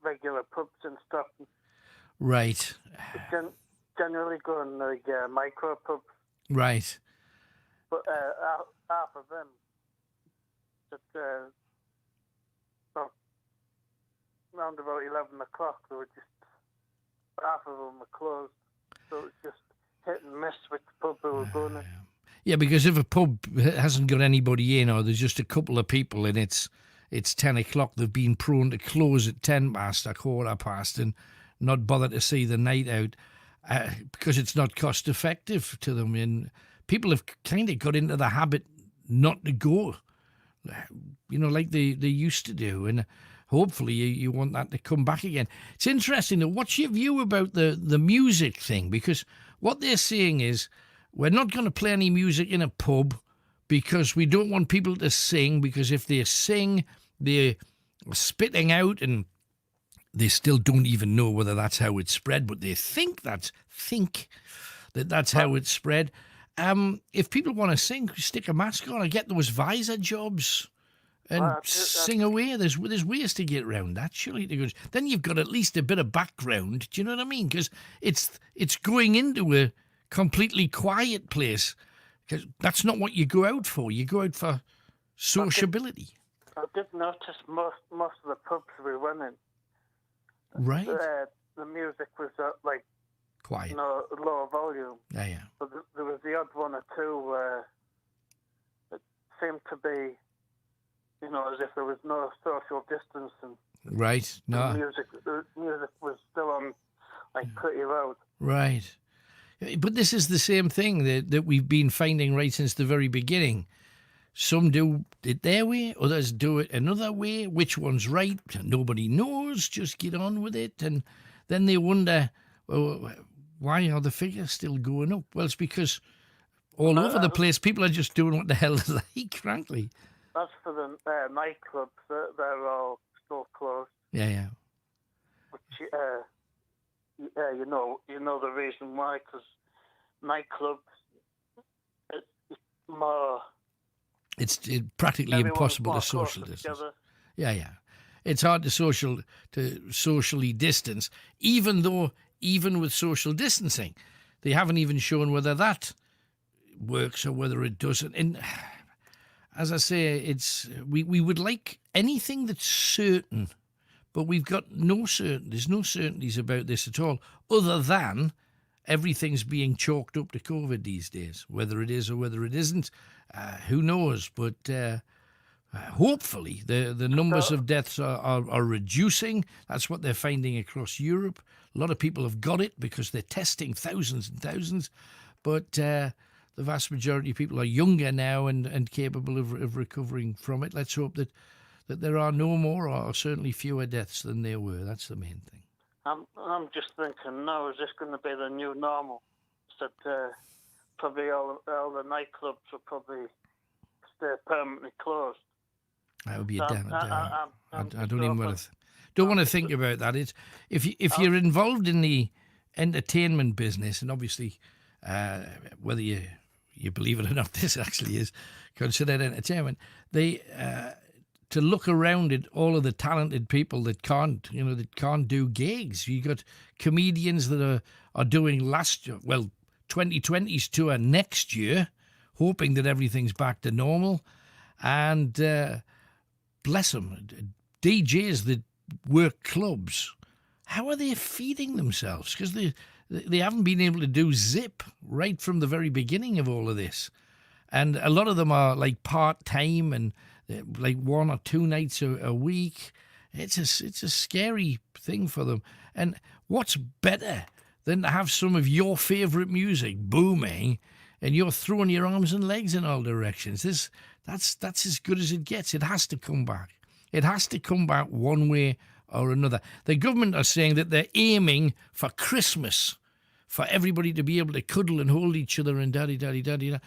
regular pubs in Stockton. Right. Generally go in the micro pubs. Right. But half of them, around about 11 o'clock, they were just, half of them were closed. So it was just hit and miss which pub we were going in. Yeah, because if a pub hasn't got anybody in, or there's just a couple of people and it's 10 o'clock, they've been prone to close at 10 past or quarter past and not bother to see the night out because it's not cost effective to them. And people have kind of got into the habit not to go, like they used to do. And hopefully you want that to come back again. It's interesting, though. What's your view about the music thing? Because what they're saying is we're not going to play any music in a pub because we don't want people to sing, because if they sing, they're spitting out and they still don't even know whether that's how it's spread, but they think that's how it's spread. If people want to sing, stick a mask on or get those visor jobs and sing away. There's ways to get around that, surely. Then you've got at least a bit of background. Do you know what I mean? Because it's going into a completely quiet place. Because that's not what you go out for. You go out for sociability. I did notice most of the pubs we went in. Right. The music was quiet. Low volume. Yeah. But there was the odd one or two where it seemed to be, as if there was no social distancing. Right. No. The music was still on pretty loud. Right. But this is the same thing that we've been finding right since the very beginning. Some do it their way, others do it another way. Which one's right? Nobody knows. Just get on with it. And then they wonder, well, why are the figures still going up? Well, it's because all over the place, people are just doing what the hell they like, frankly. That's for the nightclubs. They're all still closed. Yeah. Which, you know the reason why, because nightclubs, it's more It's practically Everyone's impossible more to social closer distance. together. Yeah. It's hard to socially distance, even with social distancing, they haven't even shown whether that works or whether it doesn't. And as I say, we would like anything that's certain, but we've got no certain. There's no certainties about this at all, other than everything's being chalked up to COVID these days. Whether it is or whether it isn't, who knows? But hopefully the numbers of deaths are reducing. That's what they're finding across Europe. A lot of people have got it because they're testing thousands and thousands, but the vast majority of people are younger now and capable of recovering from it. Let's hope that there are no more, or certainly fewer deaths than there were. That's the main thing. I'm just thinking now, is this going to be the new normal? That probably all the nightclubs will probably stay permanently closed. That would be a damn. I I'm don't even want to think about that. It's if you're involved in the entertainment business, and obviously whether you believe it or not, this actually is considered entertainment. They to look around at all of the talented people that can't do gigs. You got comedians that are doing 2020's tour next year, hoping that everything's back to normal, and bless them, DJs that work clubs. How are they feeding themselves? Because they haven't been able to do zip right from the very beginning of all of this, and a lot of them are like part-time and like 1 or 2 nights a week. It's a scary thing for them. And what's better than to have some of your favourite music booming and you're throwing your arms and legs in all directions? That's as good as it gets. It has to come back. It has to come back one way or another. The government are saying that they're aiming for Christmas, for everybody to be able to cuddle and hold each other and da-di-da-di-da-di-da.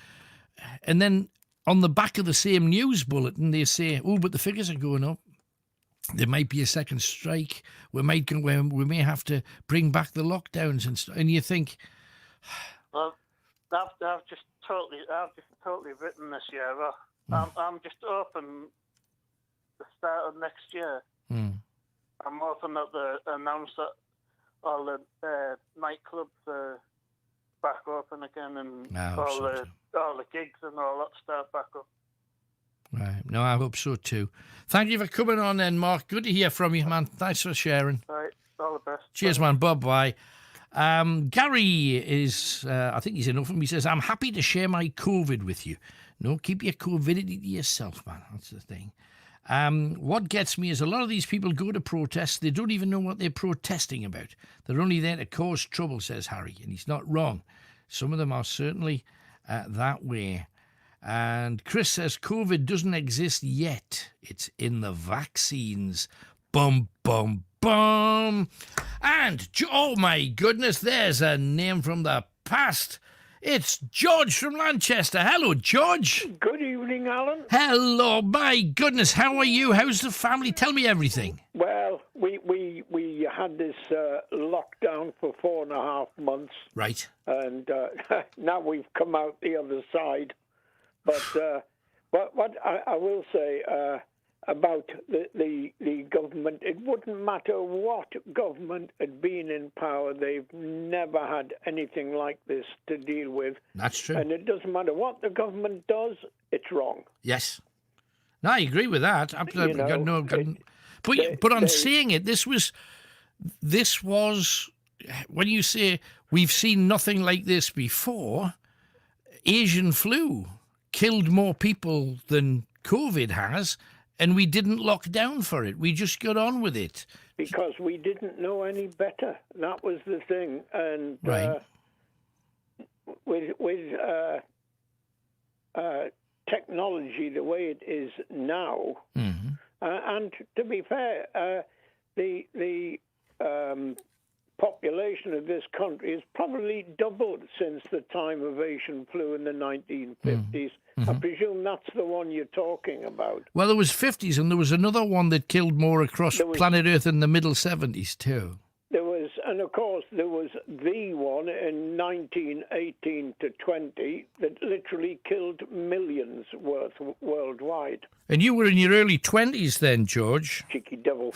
And then on the back of the same news bulletin, they say, oh, but the figures are going up. There might be a second strike. We may have to bring back the lockdowns and stuff. And you think, well, I've just totally written this year off. I'm just hoping the start of next year. I'm hoping that they announce that all the nightclubs are back open again, and all the gigs and all that start back up. Right. No, I hope so too. Thank you for coming on then, Mark. Good to hear from you, man. Thanks for sharing. Right. All the best. Cheers, man. Bye-bye. Gary is, I think he's enough of him. He says, I'm happy to share my COVID with you. No, keep your COVIDity to yourself, man. That's the thing. What gets me is a lot of these people go to protest. They don't even know what they're protesting about. They're only there to cause trouble, says Harry, and he's not wrong. Some of them are certainly that way. And Chris says COVID doesn't exist yet. It's in the vaccines. Bum, bum, bum. And, oh my goodness, there's a name from the past. It's George from Lanchester. Hello, George. Good evening, Alan. Hello, my goodness. How are you? How's the family? Tell me everything. Well, we had this lockdown for 4.5 months. Right. And now we've come out the other side. But what I will say about the government, it wouldn't matter what government had been in power, they've never had anything like this to deal with. That's true. And it doesn't matter what the government does, it's wrong. Yes. No, I agree with that. But on saying it, this was when you say we've seen nothing like this before, Asian flu killed more people than COVID has, and we didn't lock down for it. We just got on with it. Because we didn't know any better. That was the thing. And right. With technology the way it is now, and to be fair, the population of this country has probably doubled since the time of Asian flu in the 1950s. I presume that's the one you're talking about. Well, there was 50s, and there was another one that killed more across planet Earth in the middle 70s too. There was Yes, and of course there was the one in 1918 to 20 that literally killed millions worth worldwide. And you were in your early 20s then, George. Cheeky devil.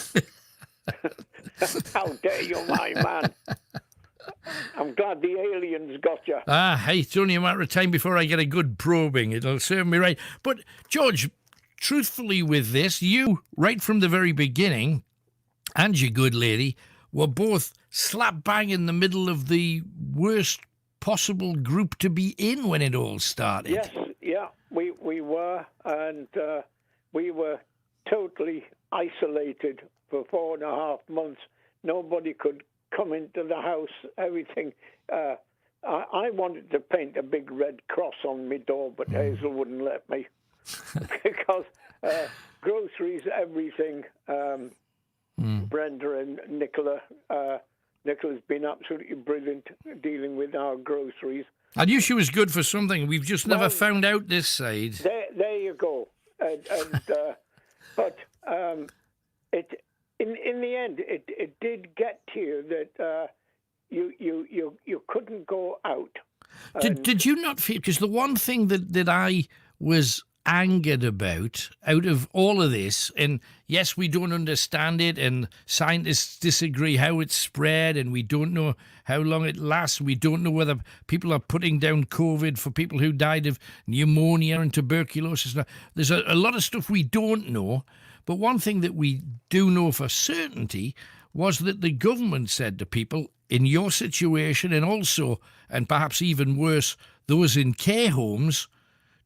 How dare you, my man. I'm glad the aliens got you. Hey, it's only a matter of time before I get a good probing. It'll serve me right. But, George, truthfully with this, you, right from the very beginning, and your good lady, were both slap bang in the middle of the worst possible group to be in when it all started. Yes, yeah, we were, and we were totally isolated for 4.5 months. Nobody could come into the house, everything. I wanted to paint a big red cross on my door, but Hazel wouldn't let me because groceries, everything. Brenda and Nicola. Nicola's been absolutely brilliant dealing with our groceries. I knew she was good for something. We've just never found out this side. There you go. But it in the end, it did get to you that you couldn't go out. Did you not feel? Because the one thing that I was angered about out of all of this, and yes, we don't understand it, and scientists disagree how it's spread, and we don't know how long it lasts. We don't know whether people are putting down COVID for people who died of pneumonia and tuberculosis. There's a lot of stuff we don't know, but one thing that we do know for certainty was that the government said to people in your situation, and also, and perhaps even worse, those in care homes,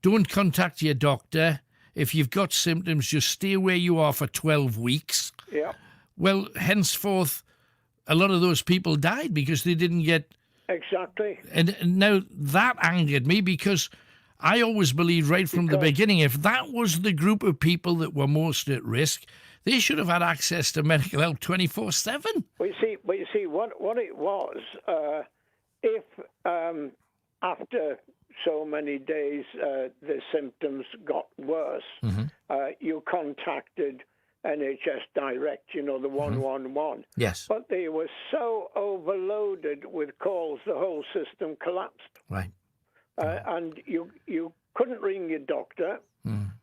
don't contact your doctor. If you've got symptoms, just stay where you are for 12 weeks. Yeah. Well, henceforth, a lot of those people died because they didn't get... Exactly. And now that angered me because I always believed right from the beginning, if that was the group of people that were most at risk, they should have had access to medical help 24/7. Well, you see, what it was, if after so many days the symptoms got worse, you contacted NHS Direct, the 111. Yes. But they were so overloaded with calls, the whole system collapsed. Right. And you couldn't ring your doctor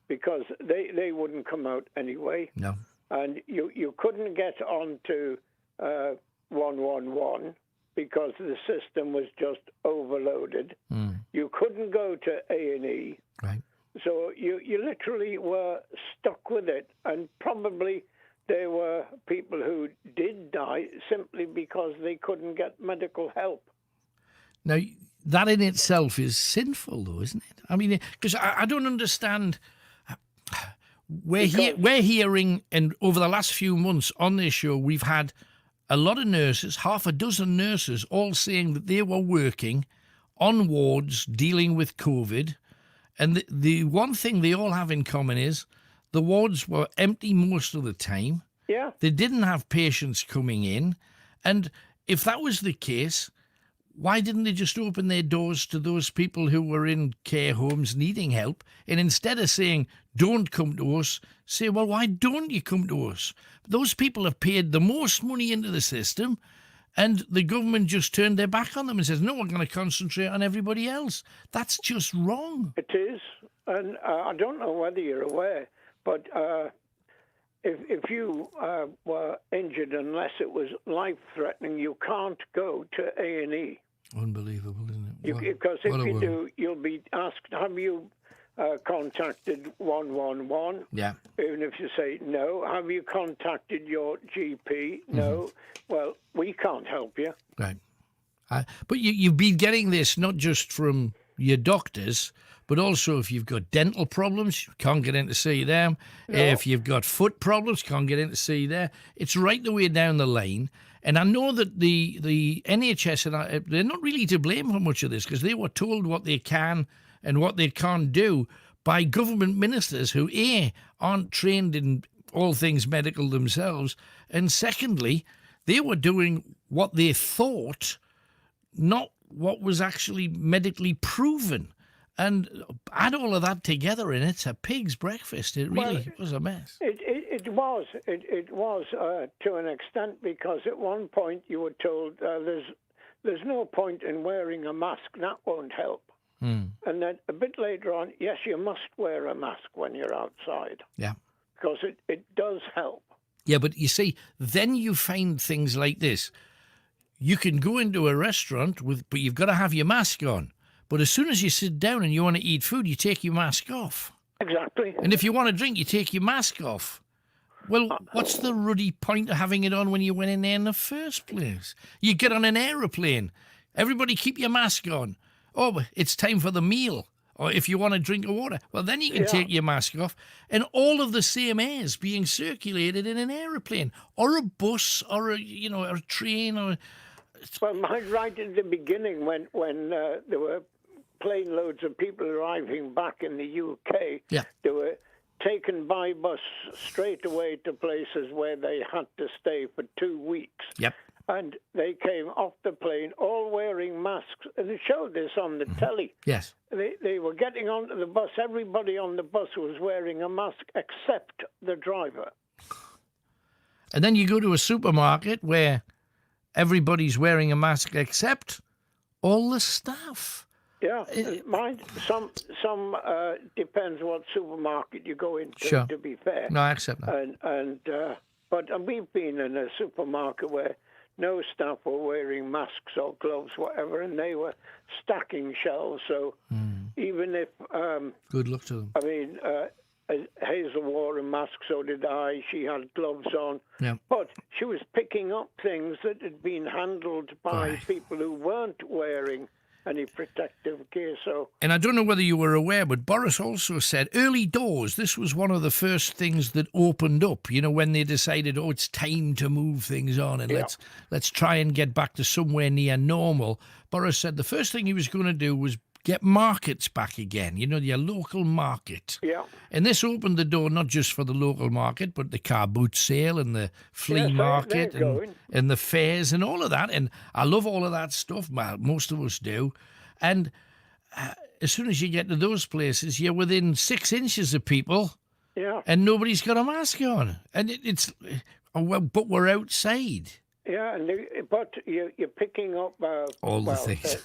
because they wouldn't come out anyway. No. And you couldn't get onto 111 because the system was just overloaded. You couldn't go to A&E. Right. So you literally were stuck with it. And probably there were people who did die simply because they couldn't get medical help. Now, that in itself is sinful, though, isn't it? I mean, because I don't understand. We're hearing, and over the last few months on this show, we've had a lot of nurses, half a dozen nurses, all saying that they were working on wards dealing with COVID. And the one thing they all have in common is the wards were empty most of the time. Yeah. They didn't have patients coming in. And if that was the case, why didn't they just open their doors to those people who were in care homes needing help? And instead of saying, don't come to us, say, well, why don't you come to us? Those people have paid the most money into the system, and the government just turned their back on them and says, no, we're going to concentrate on everybody else. That's just wrong. It is. And I don't know whether you're aware, but if you were injured, unless it was life-threatening, you can't go to A&E. Unbelievable, isn't it? Because if you do, you'll be asked, have you contacted 111? Yeah. Even if you say no. Have you contacted your GP? No. Well, we can't help you. Right. But you've been getting this not just from your doctors, but also if you've got dental problems, you can't get in to see them. No. If you've got foot problems, can't get in to see there. It's right the way down the line. And I know that the NHS, they're not really to blame for much of this because they were told what they can and what they can't do by government ministers who, A, aren't trained in all things medical themselves, and secondly, they were doing what they thought, not what was actually medically proven. And add all of that together, and it's a pig's breakfast. It really was a mess. It was to an extent, because at one point you were told there's no point in wearing a mask. That won't help. And then a bit later on, yes, you must wear a mask when you're outside. Yeah. Because it does help. Yeah, but you see, then you find things like this. You can go into a restaurant, but you've got to have your mask on. But as soon as you sit down and you want to eat food, you take your mask off. Exactly. And if you want to drink, you take your mask off. Well, what's the ruddy point of having it on when you went in there in the first place? You get on an aeroplane. Everybody keep your mask on. Oh, it's time for the meal. Or if you want a drink of water, well, then you can take your mask off. And all of the same air is being circulated in an aeroplane or a bus or a train or... Well, right at the beginning, when there were plane loads of people arriving back in the UK, they were taken by bus straight away to places where they had to stay for 2 weeks. Yep. And they came off the plane all wearing masks. And they showed this on the telly. Yes. They were getting onto the bus. Everybody on the bus was wearing a mask except the driver. And then you go to a supermarket where everybody's wearing a mask except all the staff. Yeah, some depends what supermarket you go into. Sure. To be fair, No, I accept that. But we've been in a supermarket where no staff were wearing masks or gloves, whatever, and they were stacking shelves. So even if good luck to them. I mean, Hazel wore a mask, so did I. She had gloves on. Yeah. But she was picking up things that had been handled by people who weren't wearing any protective gear. And I don't know whether you were aware, but Boris also said early doors, this was one of the first things that opened up, when they decided, it's time to move things on and let's try and get back to somewhere near normal. Boris said the first thing he was going to do was get markets back again, your local market. Yeah. And this opened the door not just for the local market, but the car boot sale and the flea market and the fairs and all of that. And I love all of that stuff. Well, most of us do. And as soon as you get to those places, you're within 6 inches of people. Yeah. And nobody's got a mask on. And but we're outside. Yeah, but you're picking up all the things.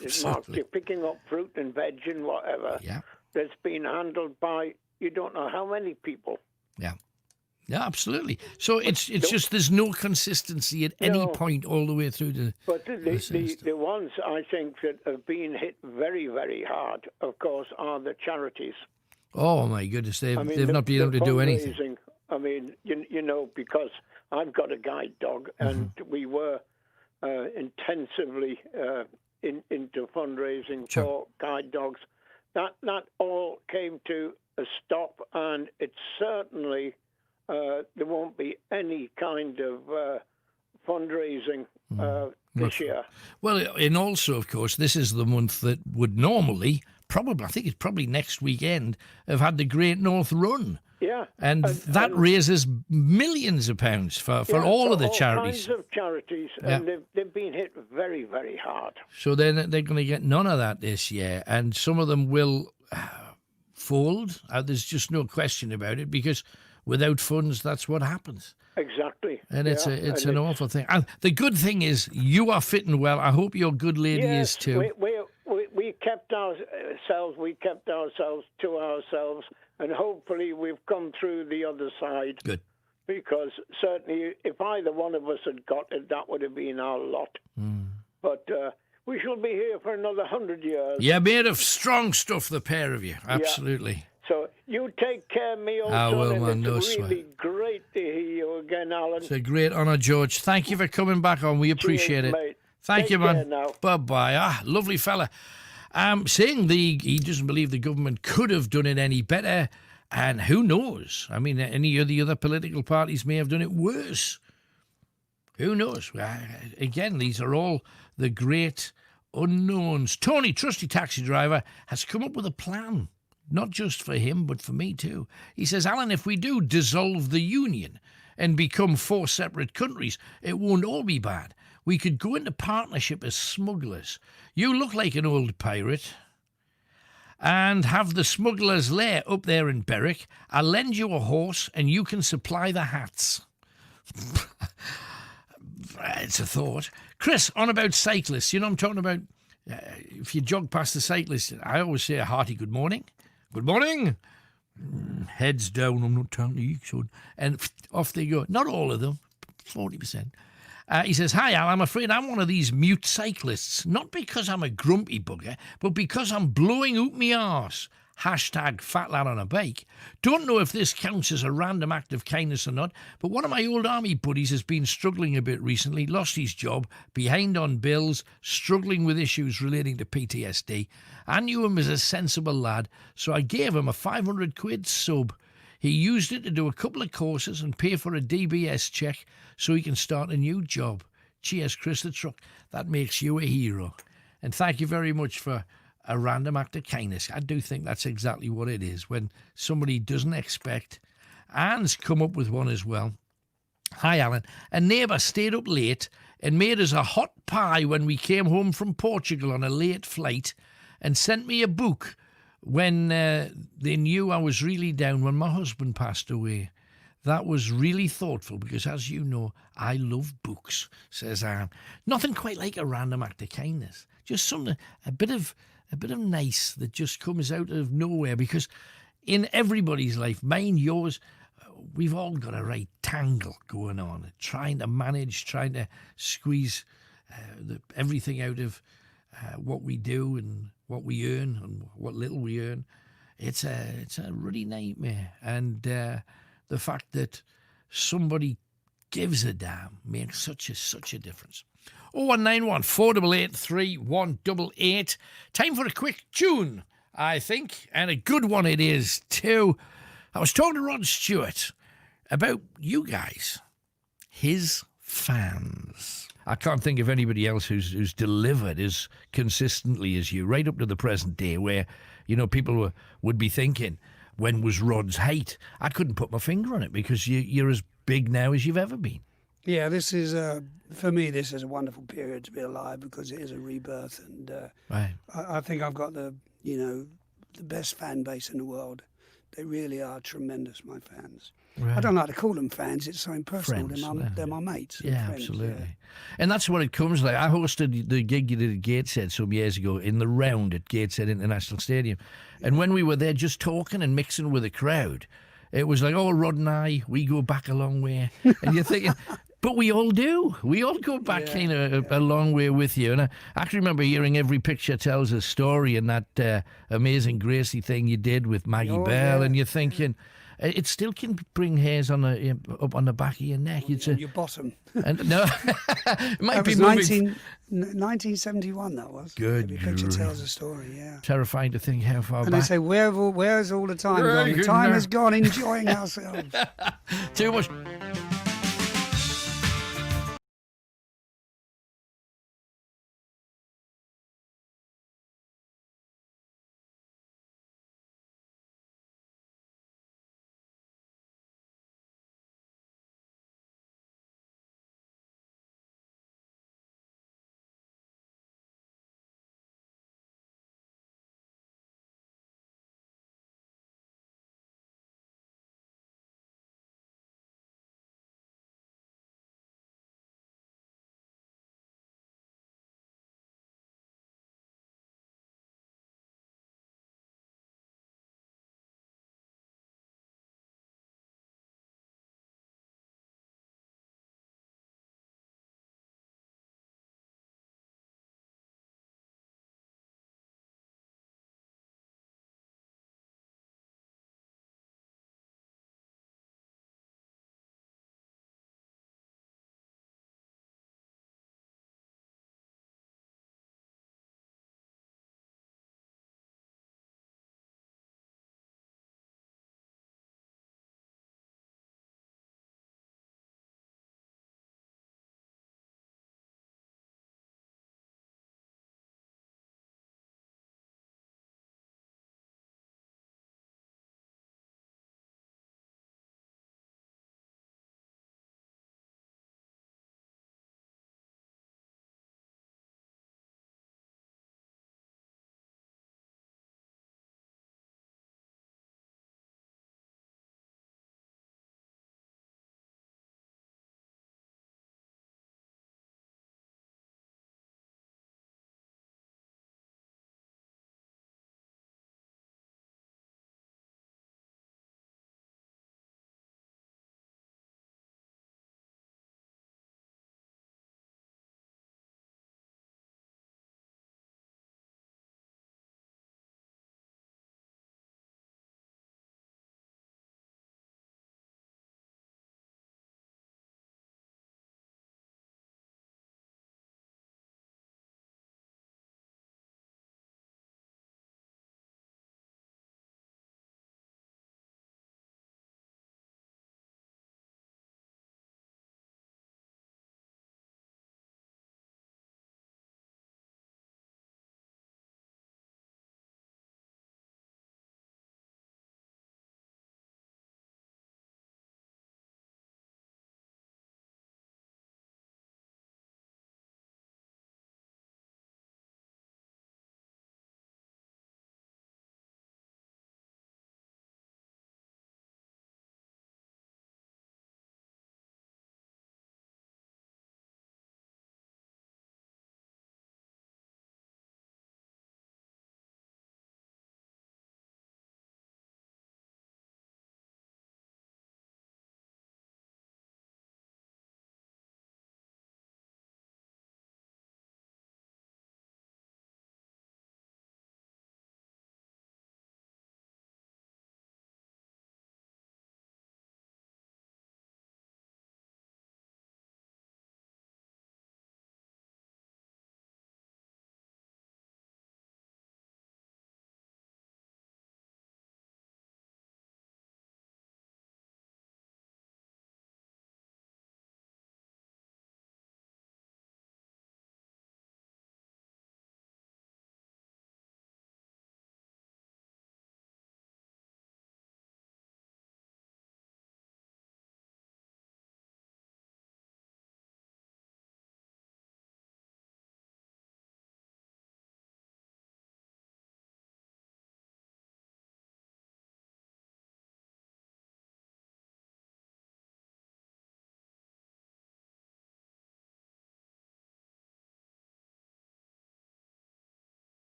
You're picking up fruit and veg and whatever. Yeah. That's been handled by you don't know how many people. Yeah. Yeah, absolutely. So it's just there's no consistency at any point all the way through the. But the ones I think that have been hit very, very hard, of course, are the charities. Oh my goodness, they've not been able to do anything. I mean, because I've got a guide dog, and we were intensively into fundraising for guide dogs. That all came to a stop, and it's certainly there won't be any kind of fundraising this year. Well, and also, of course, this is the month that would normally, I think it's probably next weekend, have had the Great North Run. Yeah. And that raises millions of pounds for all of the charities. All kinds of charities, and they've been hit very, very hard. So they're going to get none of that this year, and some of them will fold. There's just no question about it, because without funds, that's what happens. Exactly. And it's an awful thing. And the good thing is you are fitting well. I hope your good lady is too. We kept ourselves. We kept ourselves to ourselves, and hopefully we've come through the other side. Good. Because certainly, if either one of us had got it, that would have been our lot. But we shall be here for another 100 years. You're made of strong stuff, the pair of you. Absolutely. Yeah. So you take care of me, old son, and it's really great to hear you again, Alan. It's a great honour, George. Thank you for coming back on. We appreciate it. Mate. Thank you, man. Now. Bye-bye. Lovely fella. Saying he doesn't believe the government could have done it any better, and who knows? I mean, any of the other political parties may have done it worse. Who knows? Again, these are all the great unknowns. Tony, trusty taxi driver, has come up with a plan. Not just for him, but for me too. He says, Alan, if we do dissolve the union and become 4 separate countries, it won't all be bad. We could go into partnership as smugglers. You look like an old pirate. and have the smugglers' lair up there in Berwick. I'll lend you a horse and you can supply the hats. It's a thought. Chris, on about cyclists. You know I'm talking about? If you jog past the cyclist, I always say a hearty good morning. Good morning. Heads down, I'm not talking to you, son. And off they go. Not all of them, 40%. He says, hi, Al, I'm afraid I'm one of these mute cyclists. Not because I'm a grumpy bugger, but because I'm blowing out me arse. Hashtag fat lad on a bike. Don't know if this counts as a random act of kindness or not, but one of my old army buddies has been struggling a bit recently, lost his job, behind on bills, struggling with issues relating to PTSD. I knew him as a sensible lad, so I gave him a 500 quid sub. He used it to do a couple of courses and pay for a DBS check so he can start a new job. Cheers, Chris the Truck. That makes you a hero. And thank you very much for a random act of kindness. I do think that's exactly what it is. When somebody doesn't expect. Anne's come up with one as well. Hi, Alan. A neighbour stayed up late and made us a hot pie when we came home from Portugal on a late flight and sent me a book when they knew I was really down when my husband passed away. That was really thoughtful because, as you know, I love books, says Anne. Nothing quite like a random act of kindness. Just something, a bit of nice that just comes out of nowhere, because in everybody's life, mine, yours, we've all got a right tangle going on, trying to manage, trying to squeeze everything out of what we do and what we earn and what little we earn. It's a ruddy nightmare, and the fact that somebody gives a damn makes such a difference. 0191 488 3188. Time for a quick tune, I think, and a good one it is too. I was talking to Rod Stewart about you guys, his fans. I can't think of anybody else who's delivered as consistently as you, right up to the present day, where, you know, people would be thinking, when was Rod's height? I couldn't put my finger on it, because you're as big now as you've ever been. Yeah, this is, for me, this is a wonderful period to be alive, because it is a rebirth, and right. I think I've got the best fan base in the world. They really are tremendous, my fans. Right. I don't like to call them fans, it's so impersonal. Friends, they're my mates. Yeah, friends, absolutely. yeah. And that's what it comes like. I hosted the gig you did at Gateshead some years ago in the round at Gateshead International Stadium. And when we were there just talking and mixing with the crowd, it was like, oh, Rod and I, we go back a long way. And you're thinking... But we all do. We all go back kind of a long way with you. And I actually remember hearing Every Picture Tells a Story, and that Amazing Gracie thing you did with Maggie Bell, and you're thinking, it still can bring hairs on up on the back of your neck. Your bottom. And, no, it might that be was moving. 1971, that was. Good Every Picture grief. Tells a Story, yeah. Terrifying to think how far and back. they say, where's all the time gone? The time has gone, enjoying ourselves. Too much.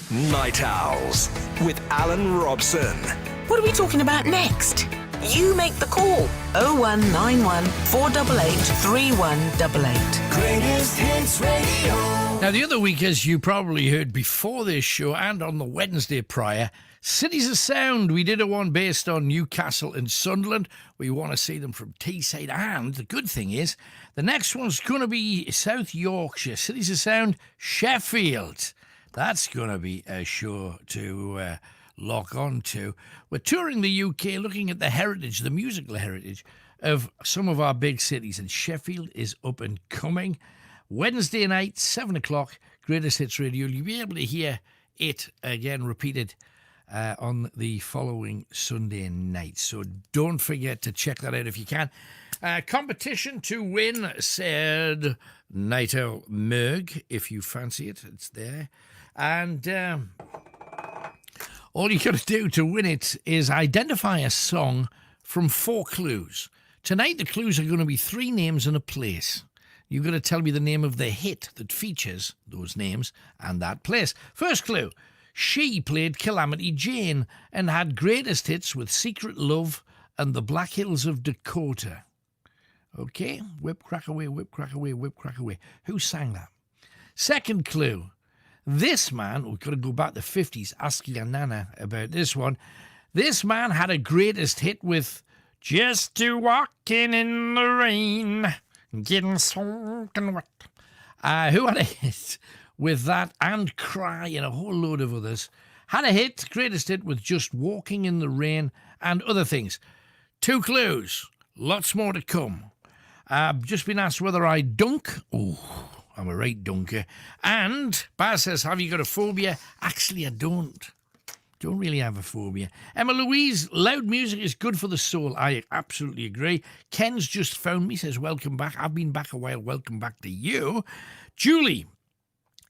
Night Owls with Alan Robson. What are we talking about next? You make the call. 0191 488 3188. Greatest Hits Radio. Now, the other week, as you probably heard before this show and on the Wednesday prior, Cities of Sound, we did a one based on Newcastle and Sunderland. We want to see them from Teesside, and the good thing is the next one's going to be South Yorkshire. Cities of Sound, Sheffield. That's going to be a show to lock on to. We're touring the UK, looking at the heritage, the musical heritage of some of our big cities, and Sheffield is up and coming. Wednesday night, 7 o'clock, Greatest Hits Radio. You'll be able to hear it again repeated on the following Sunday night. So don't forget to check that out if you can. Competition to win, said Night Owl Merg. If you fancy it, it's there. And all you got to do to win it is identify a song from 4 clues. Tonight, the clues are going to be 3 names and a place. You've got to tell me the name of the hit that features those names and that place. First clue. She played Calamity Jane and had greatest hits with Secret Love and The Black Hills of Dakota. Okay? Whip, crack away, whip, crack away, whip, crack away. Who sang that? Second clue. This man, we've got to go back to the 50s, ask your nana about this one. This man had a greatest hit with Just to Walking in the Rain, Getting Soaking Wet. Who had a hit with that and Cry and a whole load of others? Had a hit, greatest hit with Just Walking in the Rain and other things. 2 clues, lots more to come. I've just been asked whether I dunk. Oh, I'm a right dunker. And Baz says, have you got a phobia? Actually, I don't. Don't really have a phobia. Emma Louise, loud music is good for the soul. I absolutely agree. Ken's just phoned me, says, welcome back. I've been back a while. Welcome back to you. Julie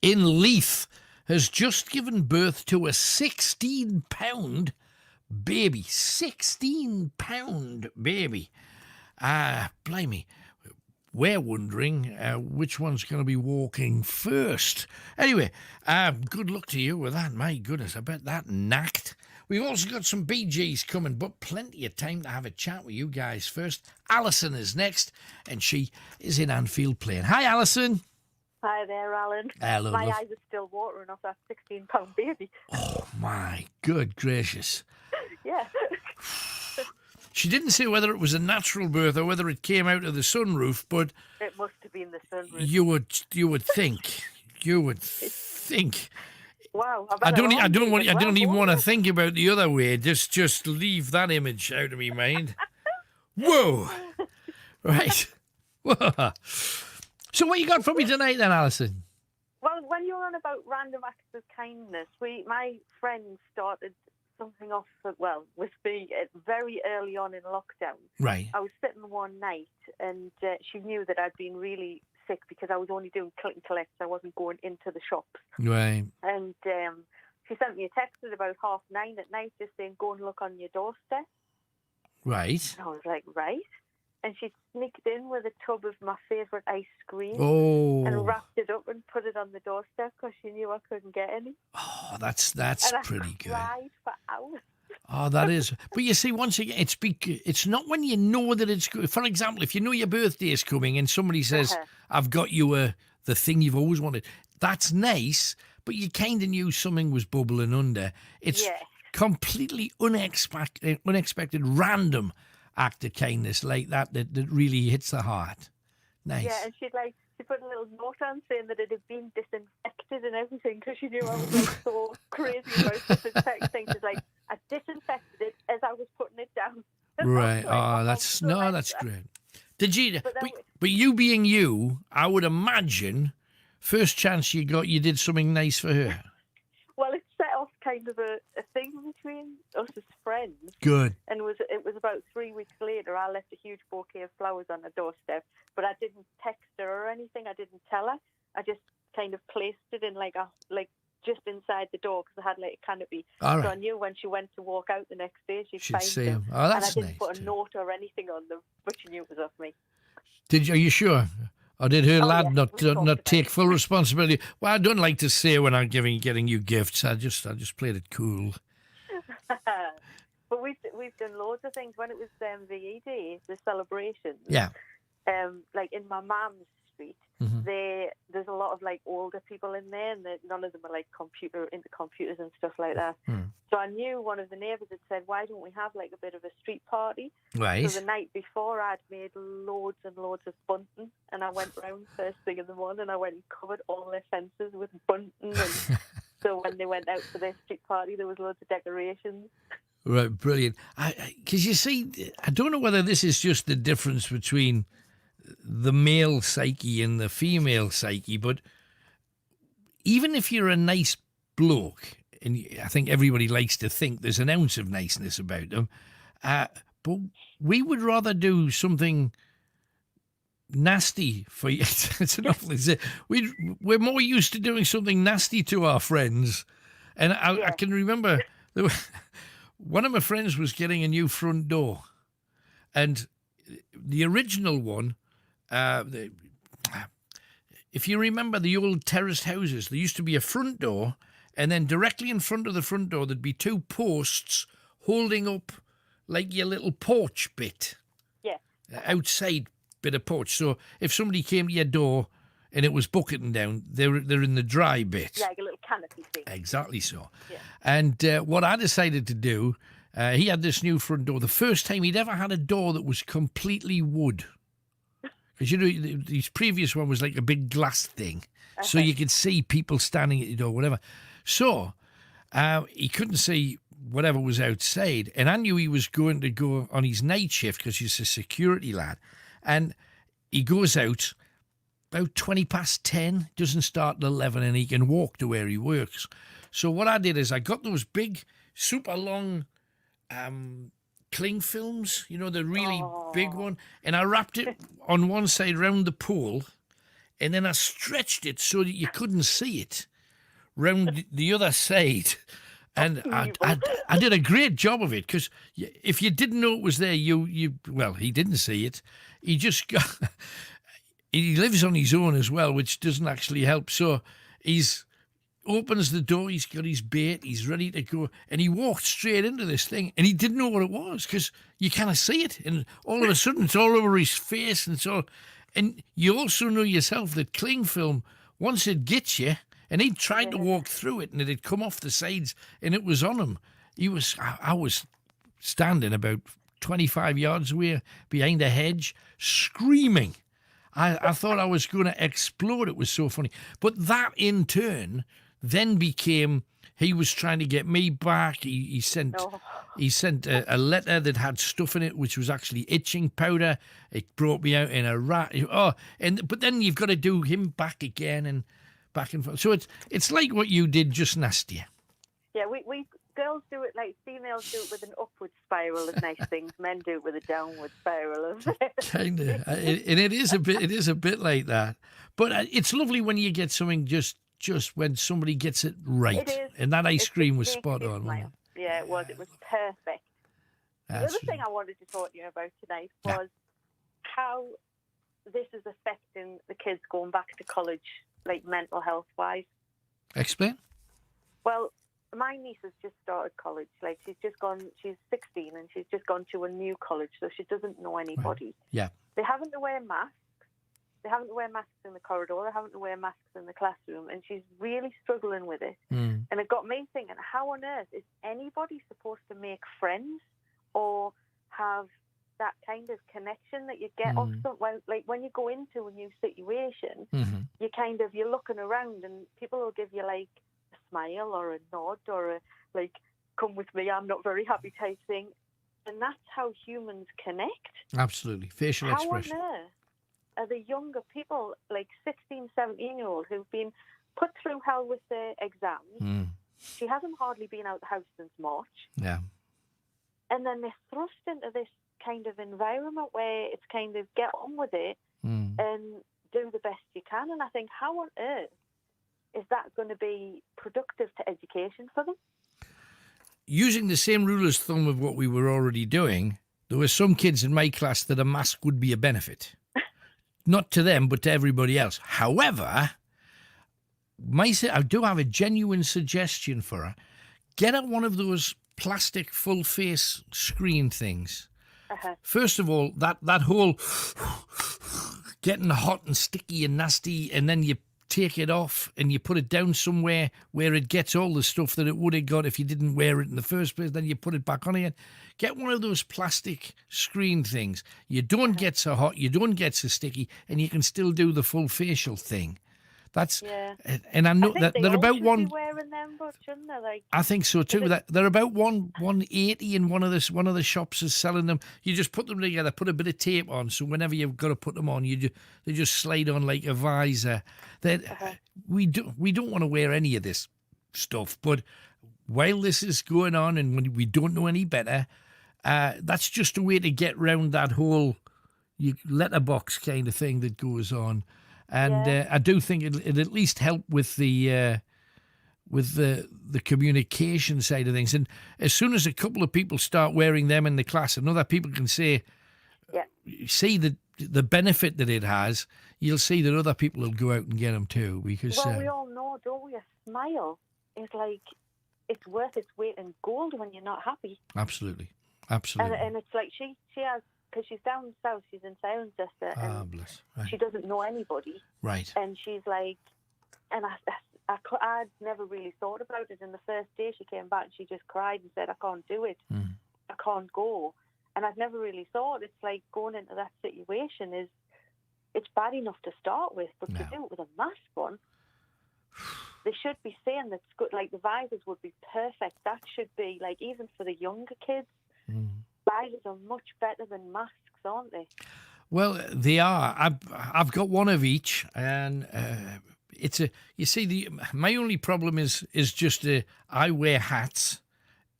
in Leith has just given birth to a 16-pound baby. 16-pound baby. Blimey. We're wondering which one's going to be walking first. Anyway, good luck to you with that. My goodness, I bet that knacked. We've also got some Bee Gees coming, but plenty of time to have a chat with you guys first. Alison is next, and she is in Anfield playing. Hi, Alison. Hi there, Alan. Hello, my love. eyes are still watering off that 16-pound baby. Oh, my good gracious. Yeah. She didn't say whether it was a natural birth or whether it came out of the sunroof, but It must have been the sunroof. you would think. You would think. Wow. I don't even want to think about the other way. Just leave that image out of my mind. Whoa. Right. Whoa. So what you got for me tonight then, Alison? Well, when you're on about random acts of kindness, my friend started something off, with me very early on in lockdown. Right. I was sitting one night and she knew that I'd been really sick because I was only doing click and collect. I wasn't going into the shops. Right. And she sent me a text at about 9:30 at night just saying, go and look on your doorstep. Right. And I was like, right. And she sneaked in with a tub of my favourite ice cream and wrapped it up and put it on the doorstep because she knew I couldn't get any. Oh, that's pretty good. I cried for hours. Oh, that is. But you see, once again, it's not when you know that it's good. For example, if you know your birthday is coming and somebody says, I've got you the thing you've always wanted, that's nice, but you kind of knew something was bubbling under. It's completely unexpected, random act of kindness like that really hits the heart. Nice. Yeah, and she put a little note on saying that it had been disinfected and everything because she knew I was so crazy about disinfecting. She's like, I disinfected it as I was putting it down. Right. Oh, that's great. Did you? But you being you, I would imagine, first chance you got, you did something nice for her. Well, it set off kind of a thing between us as friends. Good. And it was about 3 weeks later, I left a huge bouquet of flowers on her doorstep, but I didn't text her or anything. I didn't tell her. I just kind of placed it in just inside the door because I had a canopy. All right. So I knew when she went to walk out the next day, she'd find see them. Oh, that's and I didn't nice put a note or anything on them, but she knew it was off me. Are you sure? Or did her lad yeah, not take full responsibility? Well, I don't like to say when I'm getting you gifts. I just played it cool. But we've done loads of things. When it was VE Day, the celebrations. Yeah. Like in my mum's street, there's a lot of like older people in there, and none of them are like into computers and stuff like that. So I knew one of the neighbours had said, "Why don't we have like a bit of a street party?" Right. So the night before, I'd made loads and loads of bunting, and I went round first thing in the morning, and I went and covered all their fences with bunting, and so when they went out for their street party, there was loads of decorations. Right, brilliant. Because you see, I don't know whether this is just the difference between the male psyche and the female psyche, but even if you're a nice bloke, and I think everybody likes to think there's an ounce of niceness about them, but we would rather do something nasty for you. It's an awful thing. We're more used to doing something nasty to our friends. And I can remember one of my friends was getting a new front door, and the original one, if you remember the old terraced houses, there used to be a front door, and then directly in front of the front door there'd be two posts holding up like your little porch bit. Yeah. Outside bit of porch. So if somebody came to your door and it was bucketing down, they're in the dry bit. Yeah, like a little canopy thing. Exactly so. Yeah. And what I decided to do, he had this new front door. The first time he'd ever had a door that was completely wood. Because, you know, his previous one was like a big glass thing. So you could see people standing at the door, whatever. So he couldn't see whatever was outside. And I knew he was going to go on his night shift because he's a security lad. And he goes out about 10:20, doesn't start at 11, and he can walk to where he works. So what I did is I got those big, super long cling films, you know, the really big one, and I wrapped it on one side round the pole, and then I stretched it so that you couldn't see it round the other side. And I did a great job of it, because if you didn't know it was there, well, he didn't see it. He just got... He lives on his own as well, which doesn't actually help. So he's opens the door, he's got his bait, he's ready to go, and he walked straight into this thing, and he didn't know what it was, because you kind of see it, and all of a sudden it's all over his face, and it's all... And you also know yourself that cling film, once it gets you, and he tried to walk through it, and it had come off the sides, and it was on him. I was standing about 25 yards away behind a hedge, screaming. I thought I was going to explode. It was so funny. But that, in turn, then became... He was trying to get me back. He sent a letter that had stuff in it, which was actually itching powder. It brought me out in a rat. But then you've got to do him back again and back and forth. So it's like what you did, just nastier. Yeah, we girls do it like females do it with an upward spiral of nice things. Men do it with a downward spiral of... Kind of. And it is a bit like that. But it's lovely when you get something just when somebody gets it right. It is. And that ice cream was spot on, wasn't it? Yeah, it was. It was perfect. The other thing I wanted to talk to you about tonight was how this is affecting the kids going back to college, like mental health-wise. Explain. Well, my niece has just started college. Like, she's 16 and she's just gone to a new college, so she doesn't know anybody. Right. Yeah. They haven't to wear masks. They haven't to wear masks in the corridor. They haven't to wear masks in the classroom, and she's really struggling with it. And it got me thinking, how on earth is anybody supposed to make friends or have that kind of connection that you get off someone? Like, when you go into a new situation, you're looking around and people will give you like a smile or a nod or a like, come with me, I'm not very happy type thing. And that's how humans connect. Absolutely. Facial expression. How on earth are the younger people, like 16, 17-year-olds, who've been put through hell with their exams? She hasn't hardly been out the house since March. Yeah. And then they're thrust into this kind of environment where it's kind of get on with it and do the best you can. And I think, how on earth is that going to be productive to education for them? Using the same rule of thumb of what we were already doing, there were some kids in my class that a mask would be a benefit. not to them, but to everybody else. However, I do have a genuine suggestion for her. Get her one of those plastic full face screen things. First of all, that whole getting hot and sticky and nasty, and then you take it off and you put it down somewhere where it gets all the stuff that it would have got if you didn't wear it in the first place. Then you put it back on again. Get one of those plastic screen things. You don't get so hot, you don't get so sticky, and you can still do the full facial thing. That's and I know that they're about one. Be wearing them, but shouldn't they? Like, I think so too. That they're about 180, and one of the shops is selling them. You just put them together, put a bit of tape on, so whenever you've got to put them on, they just slide on like a visor. We don't want to wear any of this stuff, but while this is going on and when we don't know any better, that's just a way to get round that whole letterbox kind of thing that goes on. And I do think it'd at least help with the communication side of things. And as soon as a couple of people start wearing them in the class, and other people can see the benefit that it has, you'll see that other people will go out and get them too. Because we all know, don't we? A smile is like, it's worth its weight in gold when you're not happy. Absolutely. And it's like she has. Because she's down south, she's in Cirencester, and she doesn't know anybody. Right. And she's like, and I'd never really thought about it. And the first day she came back, she just cried and said, I can't do it. I can't go. And I've never really thought, it's like going into that situation it's bad enough to start with, but to do it with a mask on, they should be saying that's good. Like the visors would be perfect. That should be like, even for the younger kids, visors are much better than masks, aren't they? Well, they are. I've got one of each, and you see, my only problem is just I wear hats,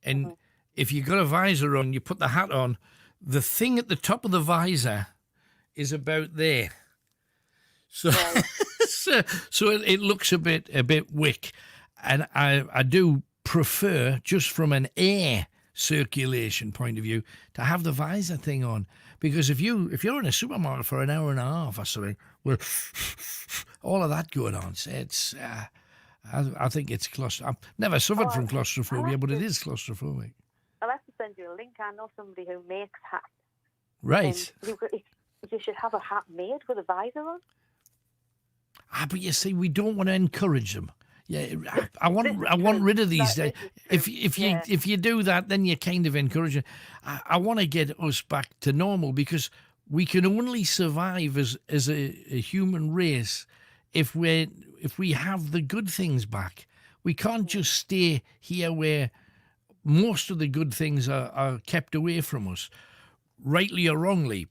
and if you got a visor on, you put the hat on, the thing at the top of the visor is about there, so so it looks a bit wick, and I do prefer, just from an air circulation point of view, to have the visor thing on, because if you're in a supermarket for an hour and a half or something with all of that going on, it's I think it's I've never suffered from claustrophobia, but it is claustrophobic. I'll have to send you a link. I know somebody who makes hats. Right. You should have a hat made with a visor on. But you see, we don't want to encourage them. Yeah, I want rid of these. If you do that, then you're kind of encouraging. I want to get us back to normal, because we can only survive as a human race if we have the good things back. We can't just stay here where most of the good things are kept away from us, rightly or wrongly.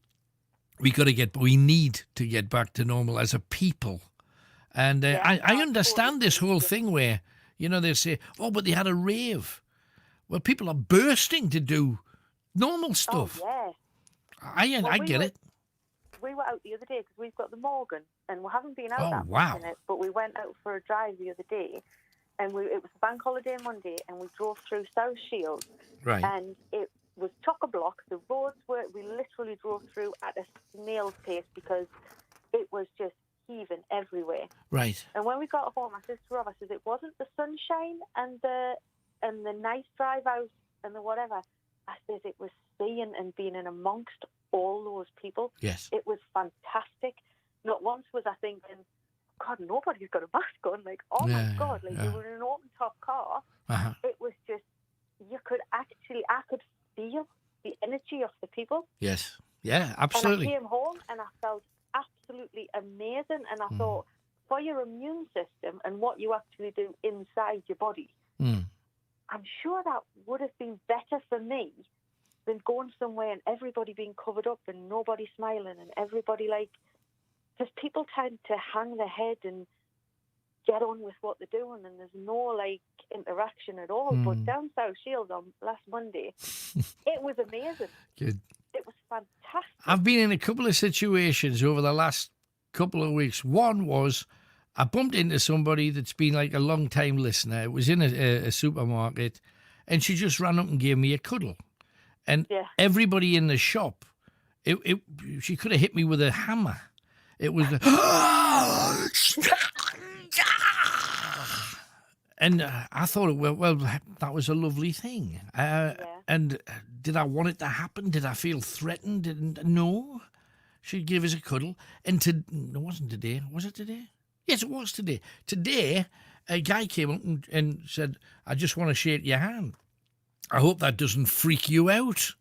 We need to get back to normal as a people. And I understand this whole thing where, they say, oh, but they had a rave. Well, people are bursting to do normal stuff. Oh, yeah. I get it. We were out the other day because we've got the Morgan, and we haven't been out that wow. much in it, but we went out for a drive the other day, and it was a bank holiday Monday, and we drove through South Shields. Right. And it was chock-a-block. The roads we literally drove through at a snail's pace because it was just heaving everywhere. Right. And when we got home, my sister Rob, I said, it wasn't the sunshine and the nice drive out and the whatever. I said it was seeing and being in amongst all those people. Yes. It was fantastic. Not once was I thinking, God, nobody's got a mask on. Like, oh my God, like you were in an open top car. It was just, I could feel the energy of the people. Yes. Yeah, absolutely. And I came home and I felt absolutely amazing, and I thought, for your immune system and what you actually do inside your body, I'm sure that would have been better for me than going somewhere and everybody being covered up and nobody smiling and everybody because people tend to hang their head and get on with what they're doing, and there's no interaction at all. But down South Shields on last Monday, it was amazing. Good. It was fantastic. I've been in a couple of situations over the last couple of weeks. One was I bumped into somebody that's been a long-time listener. It was in a supermarket, and she just ran up and gave me a cuddle. And everybody in the shop, she could have hit me with a hammer. It was the... And I thought, well, that was a lovely thing. And did I want it to happen? Did I feel threatened? No. She gave us a cuddle. And it wasn't today. Was it today? Yes, it was today. Today, a guy came up and said, I just want to shake your hand. I hope that doesn't freak you out.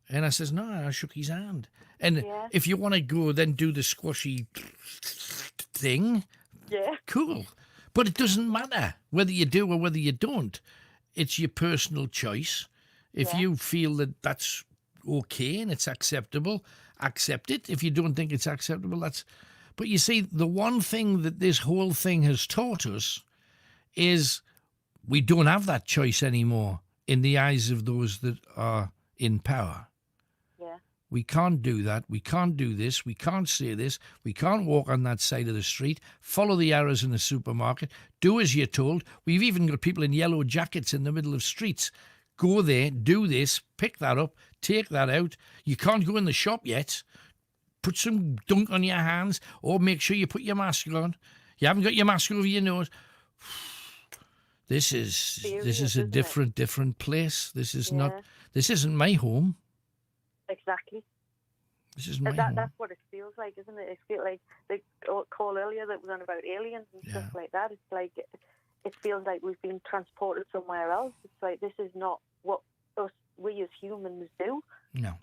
And I says, no, I shook his hand. And if you want to go, then do the squashy thing. Yeah. Cool. But it doesn't matter whether you do or whether you don't. It's your personal choice. If you feel that that's okay and it's acceptable, accept it. If you don't think it's acceptable, that's... But you see, the one thing that this whole thing has taught us is we don't have that choice anymore in the eyes of those that are in power. Yeah. We can't do that. We can't do this. We can't say this. We can't walk on that side of the street. Follow the arrows in the supermarket. Do as you're told. We've even got people in yellow jackets in the middle of streets. Go there, do this, pick that up, take that out. You can't go in the shop yet. Put some dunk on your hands, or make sure you put your mask on. You haven't got your mask over your nose. This is a different place. This is not. This isn't my home. Exactly. This is my home. That's what it feels like, isn't it? It feels like the call earlier that was on about aliens and stuff like that. It's like it feels like we've been transported somewhere else. It's like this is not what we as humans do. No.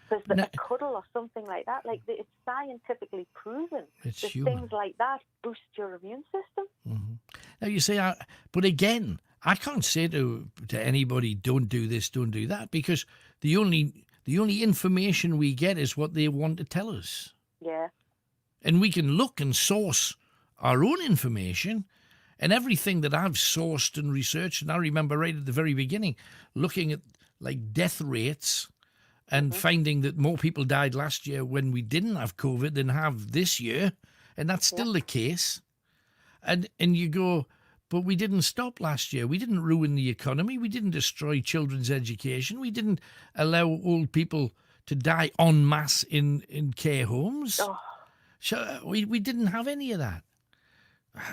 Because a cuddle or something like that, like it's scientifically proven that things like that boost your immune system. Mm-hmm. Now you say, but again, I can't say to anybody, don't do this, don't do that, because the only information we get is what they want to tell us. Yeah. And we can look and source our own information, and everything that I've sourced and researched, and I remember right at the very beginning, looking at like death rates and finding that more people died last year when we didn't have COVID than have this year, and that's still the case. And you go, but we didn't stop last year. We didn't ruin the economy. We didn't destroy children's education. We didn't allow old people to die en masse in care homes. Oh. So we didn't have any of that.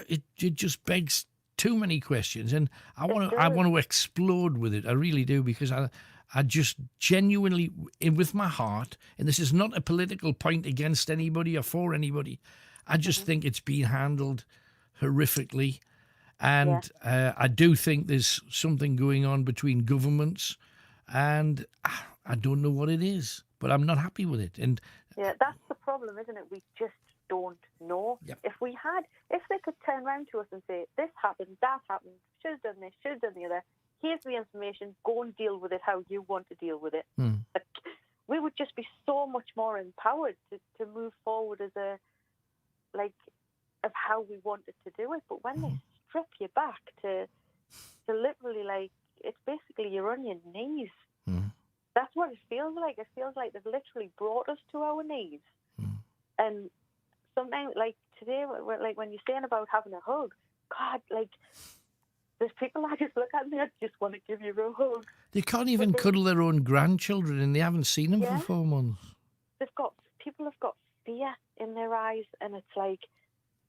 It just begs too many questions, and I want to explode with it. I really do, because I just genuinely, with my heart, and this is not a political point against anybody or for anybody, I just think it's been handled horrifically. And I do think there's something going on between governments, and I don't know what it is, but I'm not happy with it. And that's the problem, isn't it? We just don't know. Yep. If they could turn around to us and say, this happened, that happened, should have done this, should have done the other, here's the information, go and deal with it how you want to deal with it. We would just be so much more empowered to move forward as of how we wanted to do it. But when they strip you back to literally, like, it's basically you're on your knees. That's what it feels like. It feels like they've literally brought us to our knees. And sometimes, like today, like when you're saying about having a hug, God, like, there's people I just look at and I just want to give you a hug. They can't even cuddle their own grandchildren, and they haven't seen them for 4 months. People have got fear in their eyes, and it's like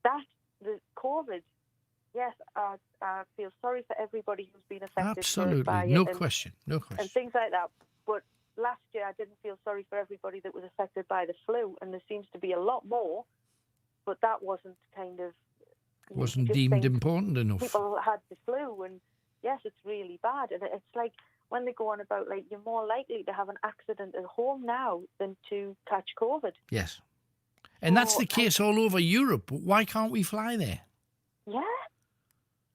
that. The COVID. Yes, I feel sorry for everybody who's been affected. Absolutely, by no it question. And things like that. But last year, I didn't feel sorry for everybody that was affected by the flu, and there seems to be a lot more. But that wasn't wasn't deemed important enough. People had the flu, and yes, it's really bad. And it's like when they go on about, like, you're more likely to have an accident at home now than to catch COVID. Yes. And that's the case all over Europe. Why can't we fly there? Yeah.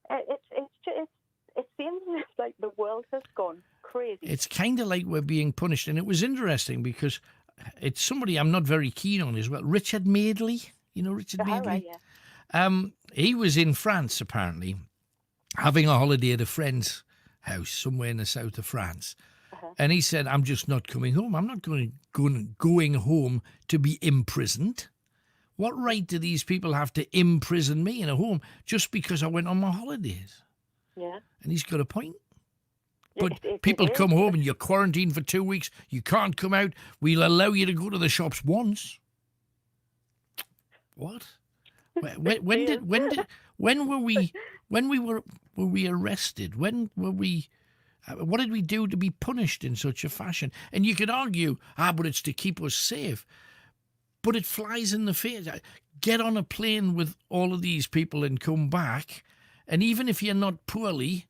It seems like the world has gone crazy. It's kind of like we're being punished. And it was interesting because it's somebody I'm not very keen on as well. Richard Madeley. You know Richard Madeley? Right, yeah. He was in France, apparently, having a holiday at a friend's house somewhere in the south of France. And he said, I'm just not coming home. I'm not going home to be imprisoned. What right do these people have to imprison me in a home just because I went on my holidays? Yeah. And he's got a point. But people come home and you're quarantined for 2 weeks. You can't come out. We'll allow you to go to the shops once. What? When were we arrested? When were we? What did we do to be punished in such a fashion? And you could argue, but it's to keep us safe. But it flies in the face. Get on a plane with all of these people and come back, and even if you're not poorly,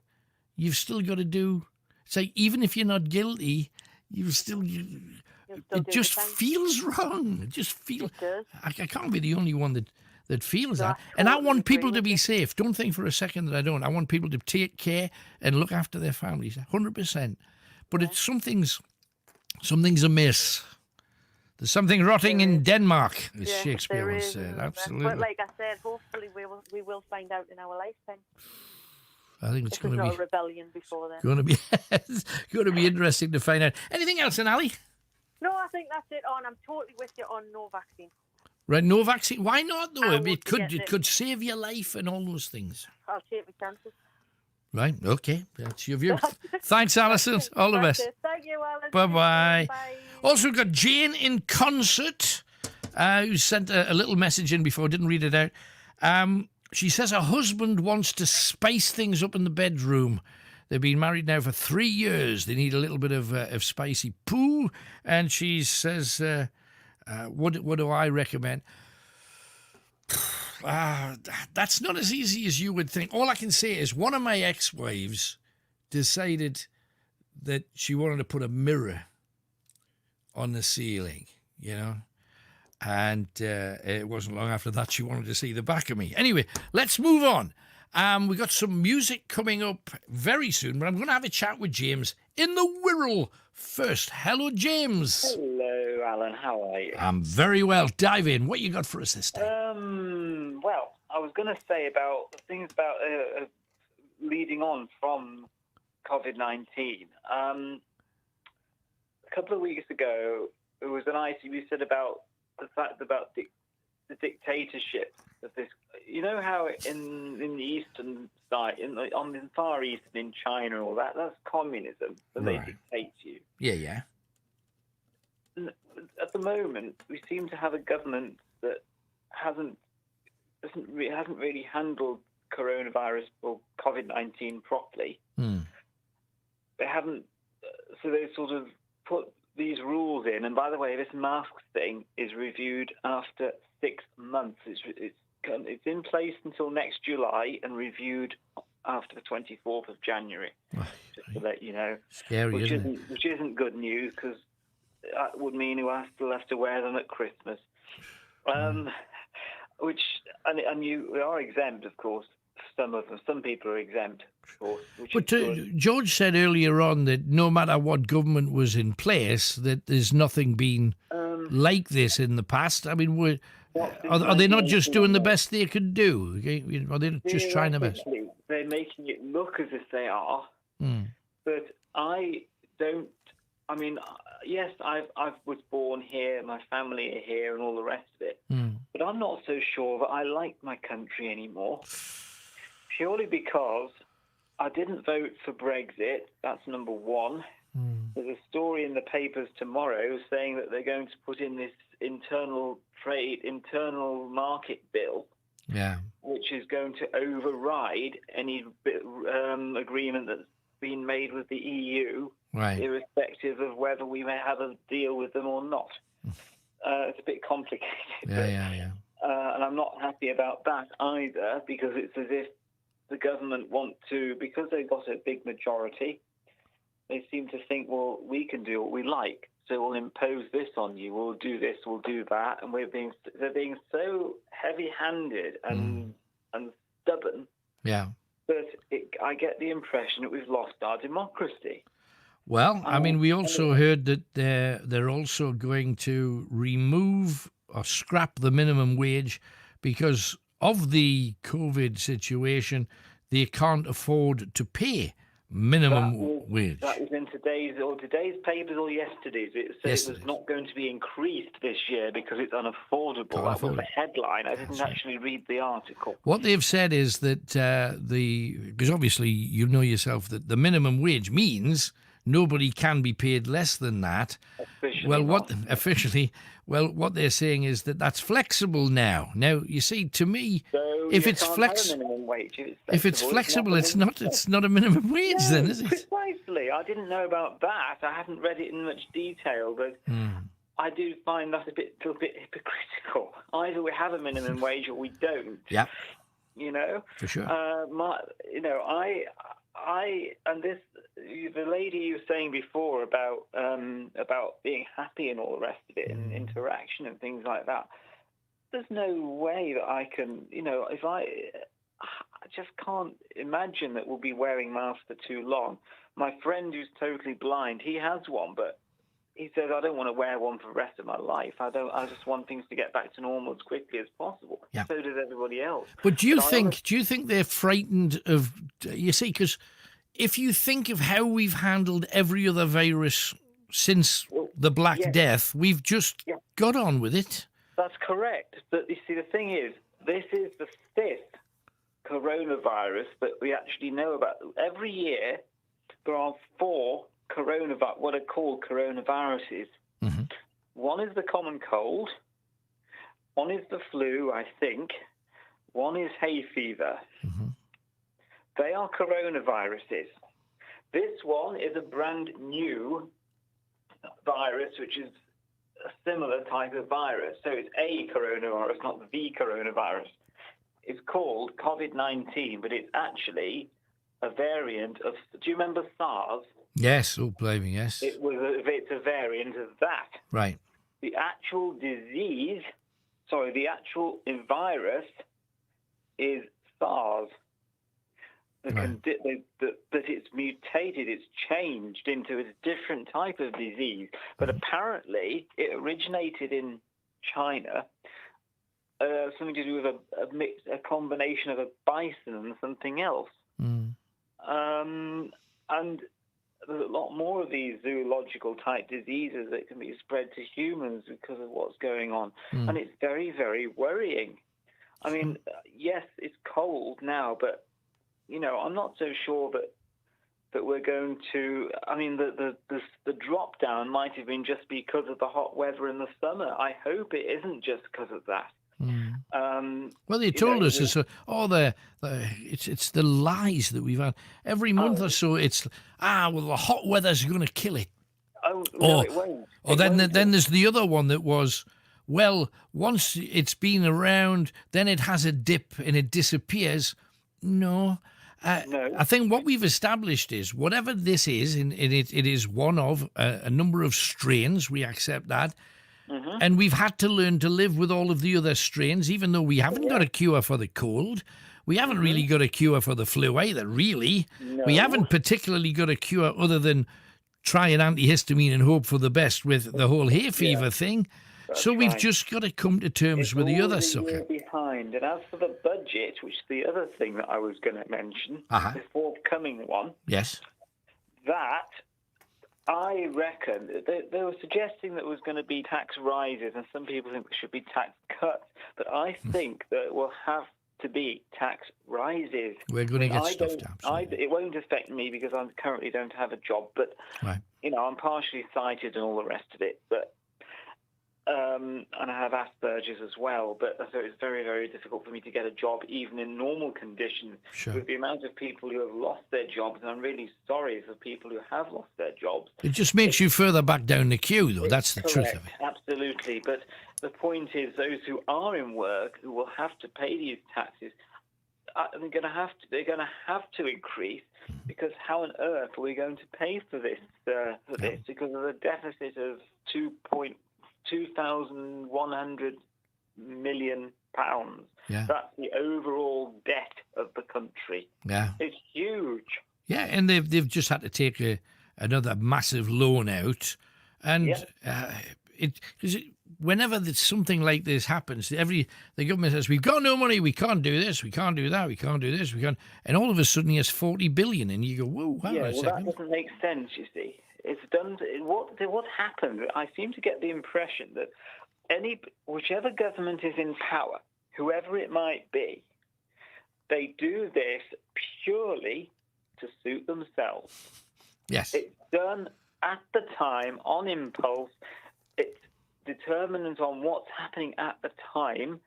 you've still got to do. It's like even if you're not guilty, it just feels wrong. It just feels. I can't be the only one that feels that. And I want people to be safe. Don't think for a second that I don't. I want people to take care and look after their families, 100%. But it's something's amiss. There's something rotting in Denmark, as Shakespeare once said. Absolutely. But like I said, hopefully we will find out in our lifetime. I think it's going to be a rebellion before then. It's going to be interesting to find out. Anything else, Ali? No, I think that's it. And I'm totally with you on no vaccine. Right, no vaccine. Why not though? It could save your life and all those things. I'll take my chances. Right, okay. That's your view. Thanks, Alison. All the best. Thank you, Alan. Bye-bye. Bye. Also got Jane in concert, who sent a little message in before. Didn't read it out. She says her husband wants to spice things up in the bedroom. They've been married now for 3 years. They need a little bit of spicy poo. And she says, what do I recommend? That's not as easy as you would think. All I can say is one of my ex-wives decided that she wanted to put a mirror on the ceiling, you know, and it wasn't long after that she wanted to see the back of me. Anyway, let's move on. We got some music coming up very soon, but I'm going to have a chat with James in the Wirral first. Hello, James. Hello, Alan. How are you? I'm very well. Dive in. What you got for us this time? Well, I was going to say about things about leading on from COVID-19. A couple of weeks ago, there was an ITV said about the fact about the dictatorship of this. You know how in the eastern side, on the Far East and in China and all that, that's communism, and they dictate you. Yeah. At the moment, we seem to have a government that hasn't really handled coronavirus or COVID-19 properly. They haven't, so they sort of put these rules in. And by the way, this mask thing is reviewed after 6 months. It's in place until next July and reviewed after the 24th of January. Just to let you know, scary, which isn't good news because that would mean we still have to wear them at Christmas. Which and you are exempt, of course. Some people are exempt, of course. But George said earlier on that no matter what government was in place, that there's nothing been like this in the past. I mean, are they not just doing the best they could do? Are they just trying their best? They're making it look as if they are, but I don't. I mean, yes, I was born here, my family are here, and all the rest of it. But I'm not so sure that I like my country anymore. Purely because I didn't vote for Brexit. That's number one. There's a story in the papers tomorrow saying that they're going to put in this internal market bill, which is going to override any agreement that's been made with the EU, irrespective of whether we may have a deal with them or not. It's a bit complicated. Yeah. And I'm not happy about that either, because it's as if the government want to, because they've got a big majority, they seem to think, well, we can do what we like, so we'll impose this on you, we'll do this, we'll do that, and they're being so heavy-handed and stubborn that I get the impression that we've lost our democracy. Well, I mean, we also heard that they're also going to remove or scrap the minimum wage because of the COVID situation. They can't afford to pay minimum wage. That was in today's papers or yesterday's. It said it was not going to be increased this year because it's unaffordable. That was the headline. I didn't actually read the article. What they've said is that because obviously you know yourself that the minimum wage means nobody can be paid less than that. Well, what they're saying is that that's flexible now. Now, you see, to me, So if you it's can't have a minimum wage. if it's flexible, it's not a minimum wage, No, then, is it? Precisely. I didn't know about that. I haven't read it in much detail, but I do find that a little bit hypocritical. Either we have a minimum wage or we don't. Yeah. You know, for sure. The lady you were saying before about being happy and all the rest of it, and interaction and things like that. There's no way that I can, I just can't imagine that we'll be wearing masks for too long. My friend who's totally blind, he has one, but he says, I don't want to wear one for the rest of my life. I just want things to get back to normal as quickly as possible. Yeah. So does everybody else. But do you think they're frightened of, you see, because if you think of how we've handled every other virus since the Black Death, we've just got on with it. That's correct. But you see, the thing is, this is the 5th coronavirus that we actually know about. Every year, there are 4 what are called coronaviruses. Mm-hmm. One is the common cold. One is the flu, I think. One is hay fever. Mm-hmm. They are coronaviruses. This one is a brand new virus, which is a similar type of virus. So it's a coronavirus, not the coronavirus. It's called COVID-19, but it's actually a variant of... Do you remember SARS? Yes, blaming, yes. It's a variant of that. Right. The actual virus is SARS. But it's mutated, it's changed into a different type of disease. But apparently it originated in China, something to do with a combination of a bison and something else. And there's a lot more of these zoological type diseases that can be spread to humans because of what's going on. And it's very, very worrying. I mean, yes, it's cold now, but, I'm not so sure that we're going to... I mean, the drop down might have been just because of the hot weather in the summer. I hope it isn't just because of that. Well, they told us it's the lies that we've had every month or so. It's the hot weather's going to kill it. Oh no, it won't. Then there's the other one that was, well, once it's been around, then it has a dip and it disappears. No. I think what we've established is whatever this is, and it is one of a number of strains. We accept that. Mm-hmm. And we've had to learn to live with all of the other strains, even though we haven't got a cure for the cold. We haven't really got a cure for the flu either, really. No. We haven't particularly got a cure other than try an antihistamine and hope for the best with the whole hay fever thing. That's so we've right. just got to come to terms with the other sucker. Behind. And as for the budget, which is the other thing that I was going to mention, the forthcoming one, yes, that... I reckon they were suggesting that there was going to be tax rises, and some people think there should be tax cuts. But I think that it will have to be tax rises. We're going to get stuffed up. It won't affect me because I currently don't have a job, but I'm partially sighted and all the rest of it. But and I have Asperger's as well. But so it's very, very difficult for me to get a job, even in normal conditions. Sure. With the amount of people who have lost their jobs, and I'm really sorry for people who have lost their jobs. It just makes you further back down the queue, though. That's the truth of it. Absolutely. But the point is, those who are in work, who will have to pay these taxes, they're going to have to increase, because how on earth are we going to pay for this? Because of the deficit of £2,100 million. Yeah. That's the overall debt of the country. Yeah. It's huge. Yeah, and they've just had to take another massive loan out, and whenever something like this happens, the government says, we've got no money, we can't do this, we can't do that, we can't do this, we can't, and all of a sudden he has 40 billion, and you go, whoa, hang on a second. That doesn't make sense, you see. It's done. What happened? I seem to get the impression that whichever government is in power, whoever it might be, they do this purely to suit themselves. Yes. It's done at the time, on impulse. It's determinant on what's happening at the time,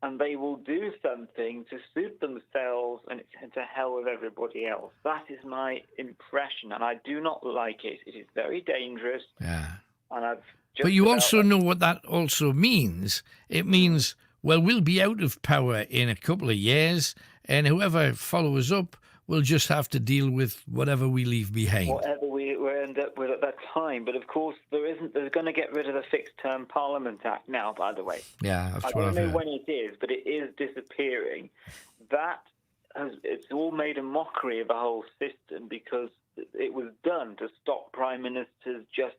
and they will do something to suit themselves, and it's to hell with everybody else. That is my impression, and I do not like it. It is very dangerous. Yeah. And I've just But you about- also know what that also means. It means, well, we'll be out of power in a couple of years, and whoever follows up will just have to deal with whatever we leave behind. whatever we end up with at that time. But of course, they're going to get rid of the Fixed Term Parliament Act now, by the way. Yeah, that's I what don't I've know heard. when it is, but it is disappearing. It's all made a mockery of the whole system because it was done to stop prime ministers just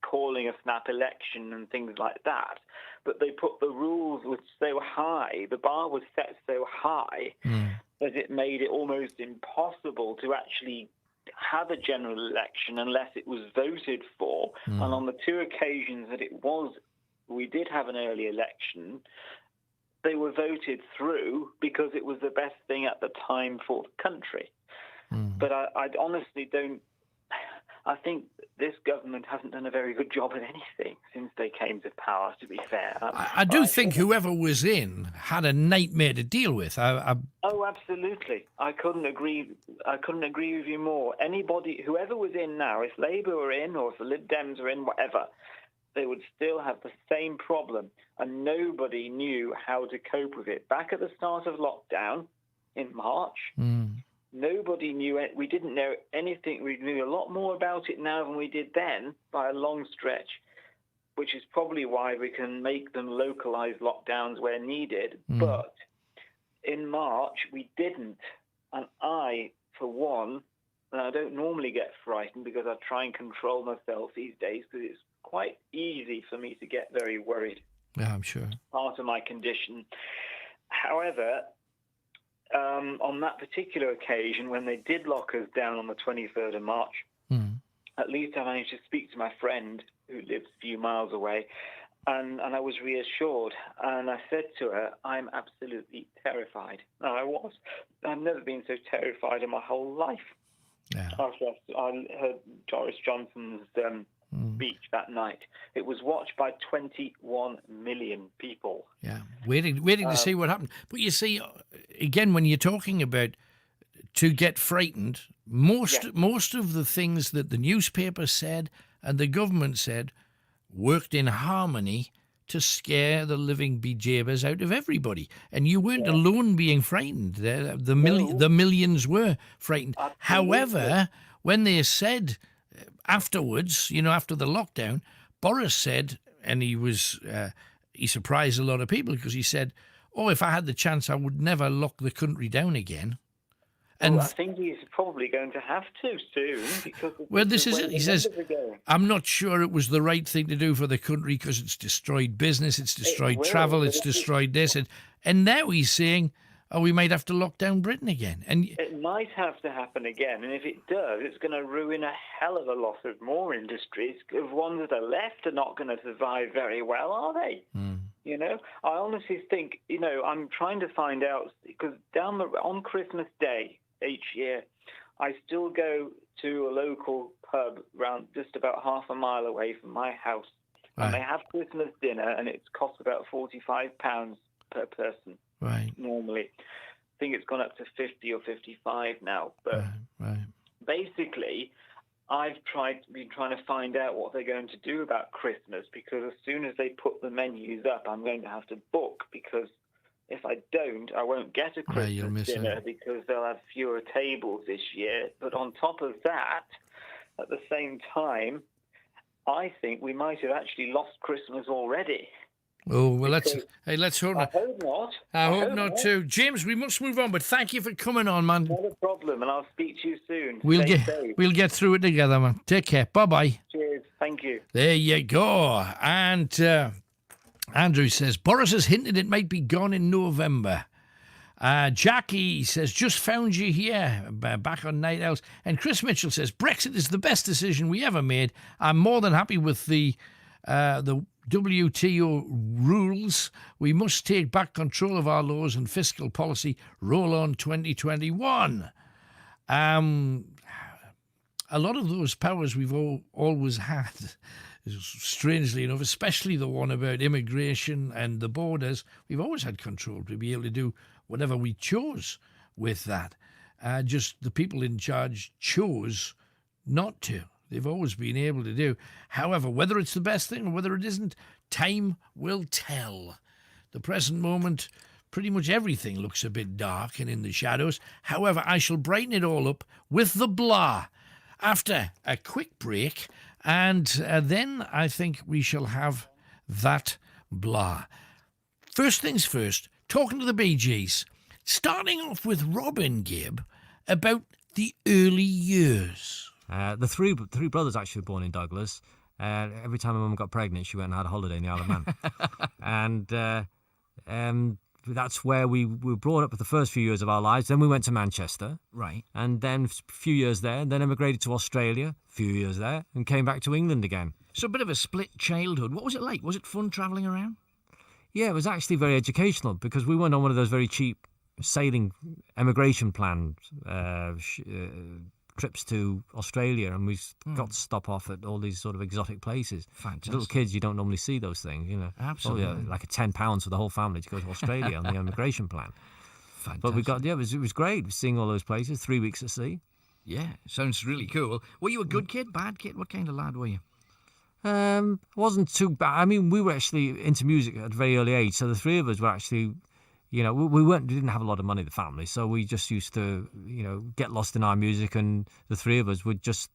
calling a snap election and things like that. But they put the rules was so high, the bar was set so high that it made it almost impossible to actually have a general election unless it was voted for. And on the two occasions that we did have an early election, they were voted through because it was the best thing at the time for the country. But I honestly don't. I think this government hasn't done a very good job at anything since they came to power, to be fair. I do think whoever was in had a nightmare to deal with. Oh, absolutely. I couldn't agree with you more. Whoever was in now, if Labour were in or if the Lib Dems were in, whatever, they would still have the same problem, and nobody knew how to cope with it. Back at the start of lockdown in March, nobody knew it. We didn't know anything. We knew a lot more about it now than we did then by a long stretch, which is probably why we can make them localized lockdowns where needed. But in March, we didn't. And I, for one, and I don't normally get frightened because I try and control myself these days because it's quite easy for me to get very worried. Yeah, I'm sure. Part of my condition. However, on that particular occasion, when they did lock us down on the 23rd of March, at least I managed to speak to my friend who lives a few miles away, and I was reassured. And I said to her, I'm absolutely terrified. And I was. I've never been so terrified in my whole life. Yeah. After I heard Boris Johnson's speech that night. It was watched by 21 million people. Yeah, waiting to see what happened. But you see, again, when you're talking about to get frightened, most of the things that the newspaper said and the government said worked in harmony to scare the living bejeebers out of everybody. And you weren't alone being frightened. The millions were frightened. Absolutely. However, when they said afterwards, after the lockdown, Boris said, and he surprised a lot of people because he said, "Oh, if I had the chance, I would never lock the country down again." And I think he's probably going to have to soon because this is it. He says, going. "I'm not sure it was the right thing to do for the country because it's destroyed business, it's destroyed travel, it's destroyed this," and now he's saying, "Oh, we might have to lock down Britain again." And it might have to happen again, and if it does, it's going to ruin a hell of a lot of more industries. The ones that are left are not going to survive very well, are they? I honestly think, I'm trying to find out because on Christmas Day each year, I still go to a local pub around just about half a mile away from my house, and they have Christmas dinner, and it costs about £45 per person. Right. Normally, I think it's gone up to 50 or 55 now. But basically, I've been trying to find out what they're going to do about Christmas because as soon as they put the menus up, I'm going to have to book because if I don't, I won't get a Christmas dinner because they'll have fewer tables this year. But on top of that, at the same time, I think we might have actually lost Christmas already. Oh, well, let's hope not. I hope not. I hope not too. James, we must move on, but thank you for coming on, man. Not a problem, and I'll speak to you soon. We'll get through it together, man. Take care. Bye-bye. Cheers. Thank you. There you go. And Andrew says, Boris has hinted it might be gone in November. Jackie says, just found you here, back on Night Owls. And Chris Mitchell says, Brexit is the best decision we ever made. I'm more than happy with the WTO rules. We must take back control of our laws and fiscal policy. Roll on 2021. a lot of those powers we've always had, strangely enough, especially the one about immigration and the borders, we've always had control to be able to do whatever we chose with that. Just the people in charge chose not to. They've always been able to do. However, whether it's the best thing or whether it isn't, time will tell. The present moment, pretty much everything looks a bit dark and in the shadows. However, I shall brighten it all up with the blah after a quick break, and then I think we shall have that blah. First things first, talking to the Bee Gees, starting off with Robin Gibb about the early years. The three brothers actually were born in Douglas. Every time my mum got pregnant, she went and had a holiday in the Isle of Man. and that's where we were brought up for the first few years of our lives. Then we went to Manchester. Right. And then a few years there, and then emigrated to Australia, a few years there, and came back to England again. So a bit of a split childhood. What was it like? Was it fun travelling around? Yeah, it was actually very educational because we went on one of those very cheap sailing emigration plans, trips to Australia, and we got to stop off at all these sort of exotic places. Fantastic. Little kids, you don't normally see those things, you know. Absolutely. Probably like £10 for the whole family to go to Australia on the immigration plan. Fantastic. But we got, it was great seeing all those places, 3 weeks at sea. Yeah, sounds really cool. Were you a good kid, bad kid? What kind of lad were you? Wasn't too bad. I mean, we were actually into music at a very early age, so the three of us were actually, you know, we didn't have a lot of money, the family, so we just used to, you know, get lost in our music, and the three of us would just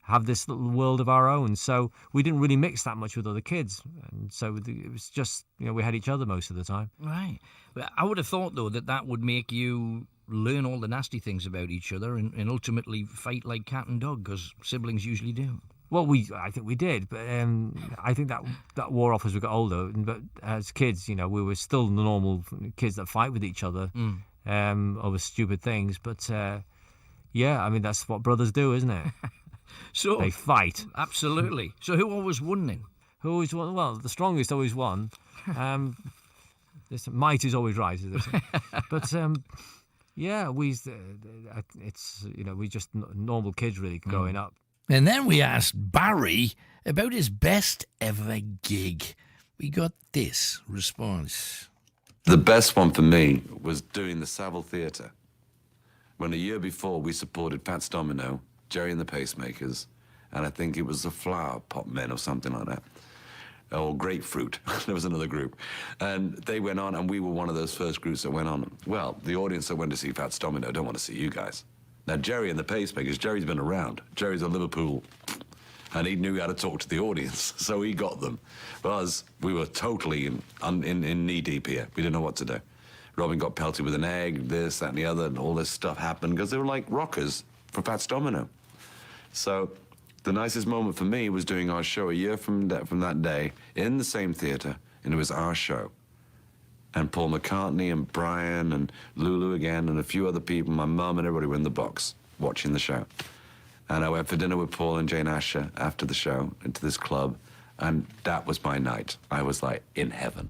have this little world of our own. So we didn't really mix that much with other kids, and so it was just, you know, we had each other most of the time. Right. Well, I would have thought, though, that would make you learn all the nasty things about each other and ultimately fight like cat and dog, because siblings usually do. Well, I think we did, but I think that wore off as we got older. But as kids, you know, we were still the normal kids that fight with each other over stupid things. But yeah, I mean, that's what brothers do, isn't it? So they fight. Absolutely. So who always won then? Who always won? Well, the strongest always won. Might is always right, isn't it? But yeah, it's, you know, we just normal kids really growing up. And then we asked Barry about his best ever gig. We got this response. The best one for me was doing the Savile Theatre, when a year before we supported Fats Domino, Jerry and the Pacemakers, and I think it was the Flower Pot Men or something like that, or Grapefruit. There was another group. And they went on, and we were one of those first groups that went on. Well, the audience that went to see Fats Domino don't want to see you guys. Now, Jerry and the Pacemakers, Jerry's been around. Jerry's a Liverpool, and he knew how to talk to the audience, so he got them. But us, we were totally in knee-deep here. We didn't know what to do. Robin got pelted with an egg, this, that, and the other, and all this stuff happened because they were like rockers for Fats Domino. So the nicest moment for me was doing our show a year from that day in the same theatre, and it was our show. And Paul McCartney and Brian and Lulu again and a few other people, my mum and everybody were in the box watching the show. And I went for dinner with Paul and Jane Asher after the show into this club, and that was my night. I was like in heaven.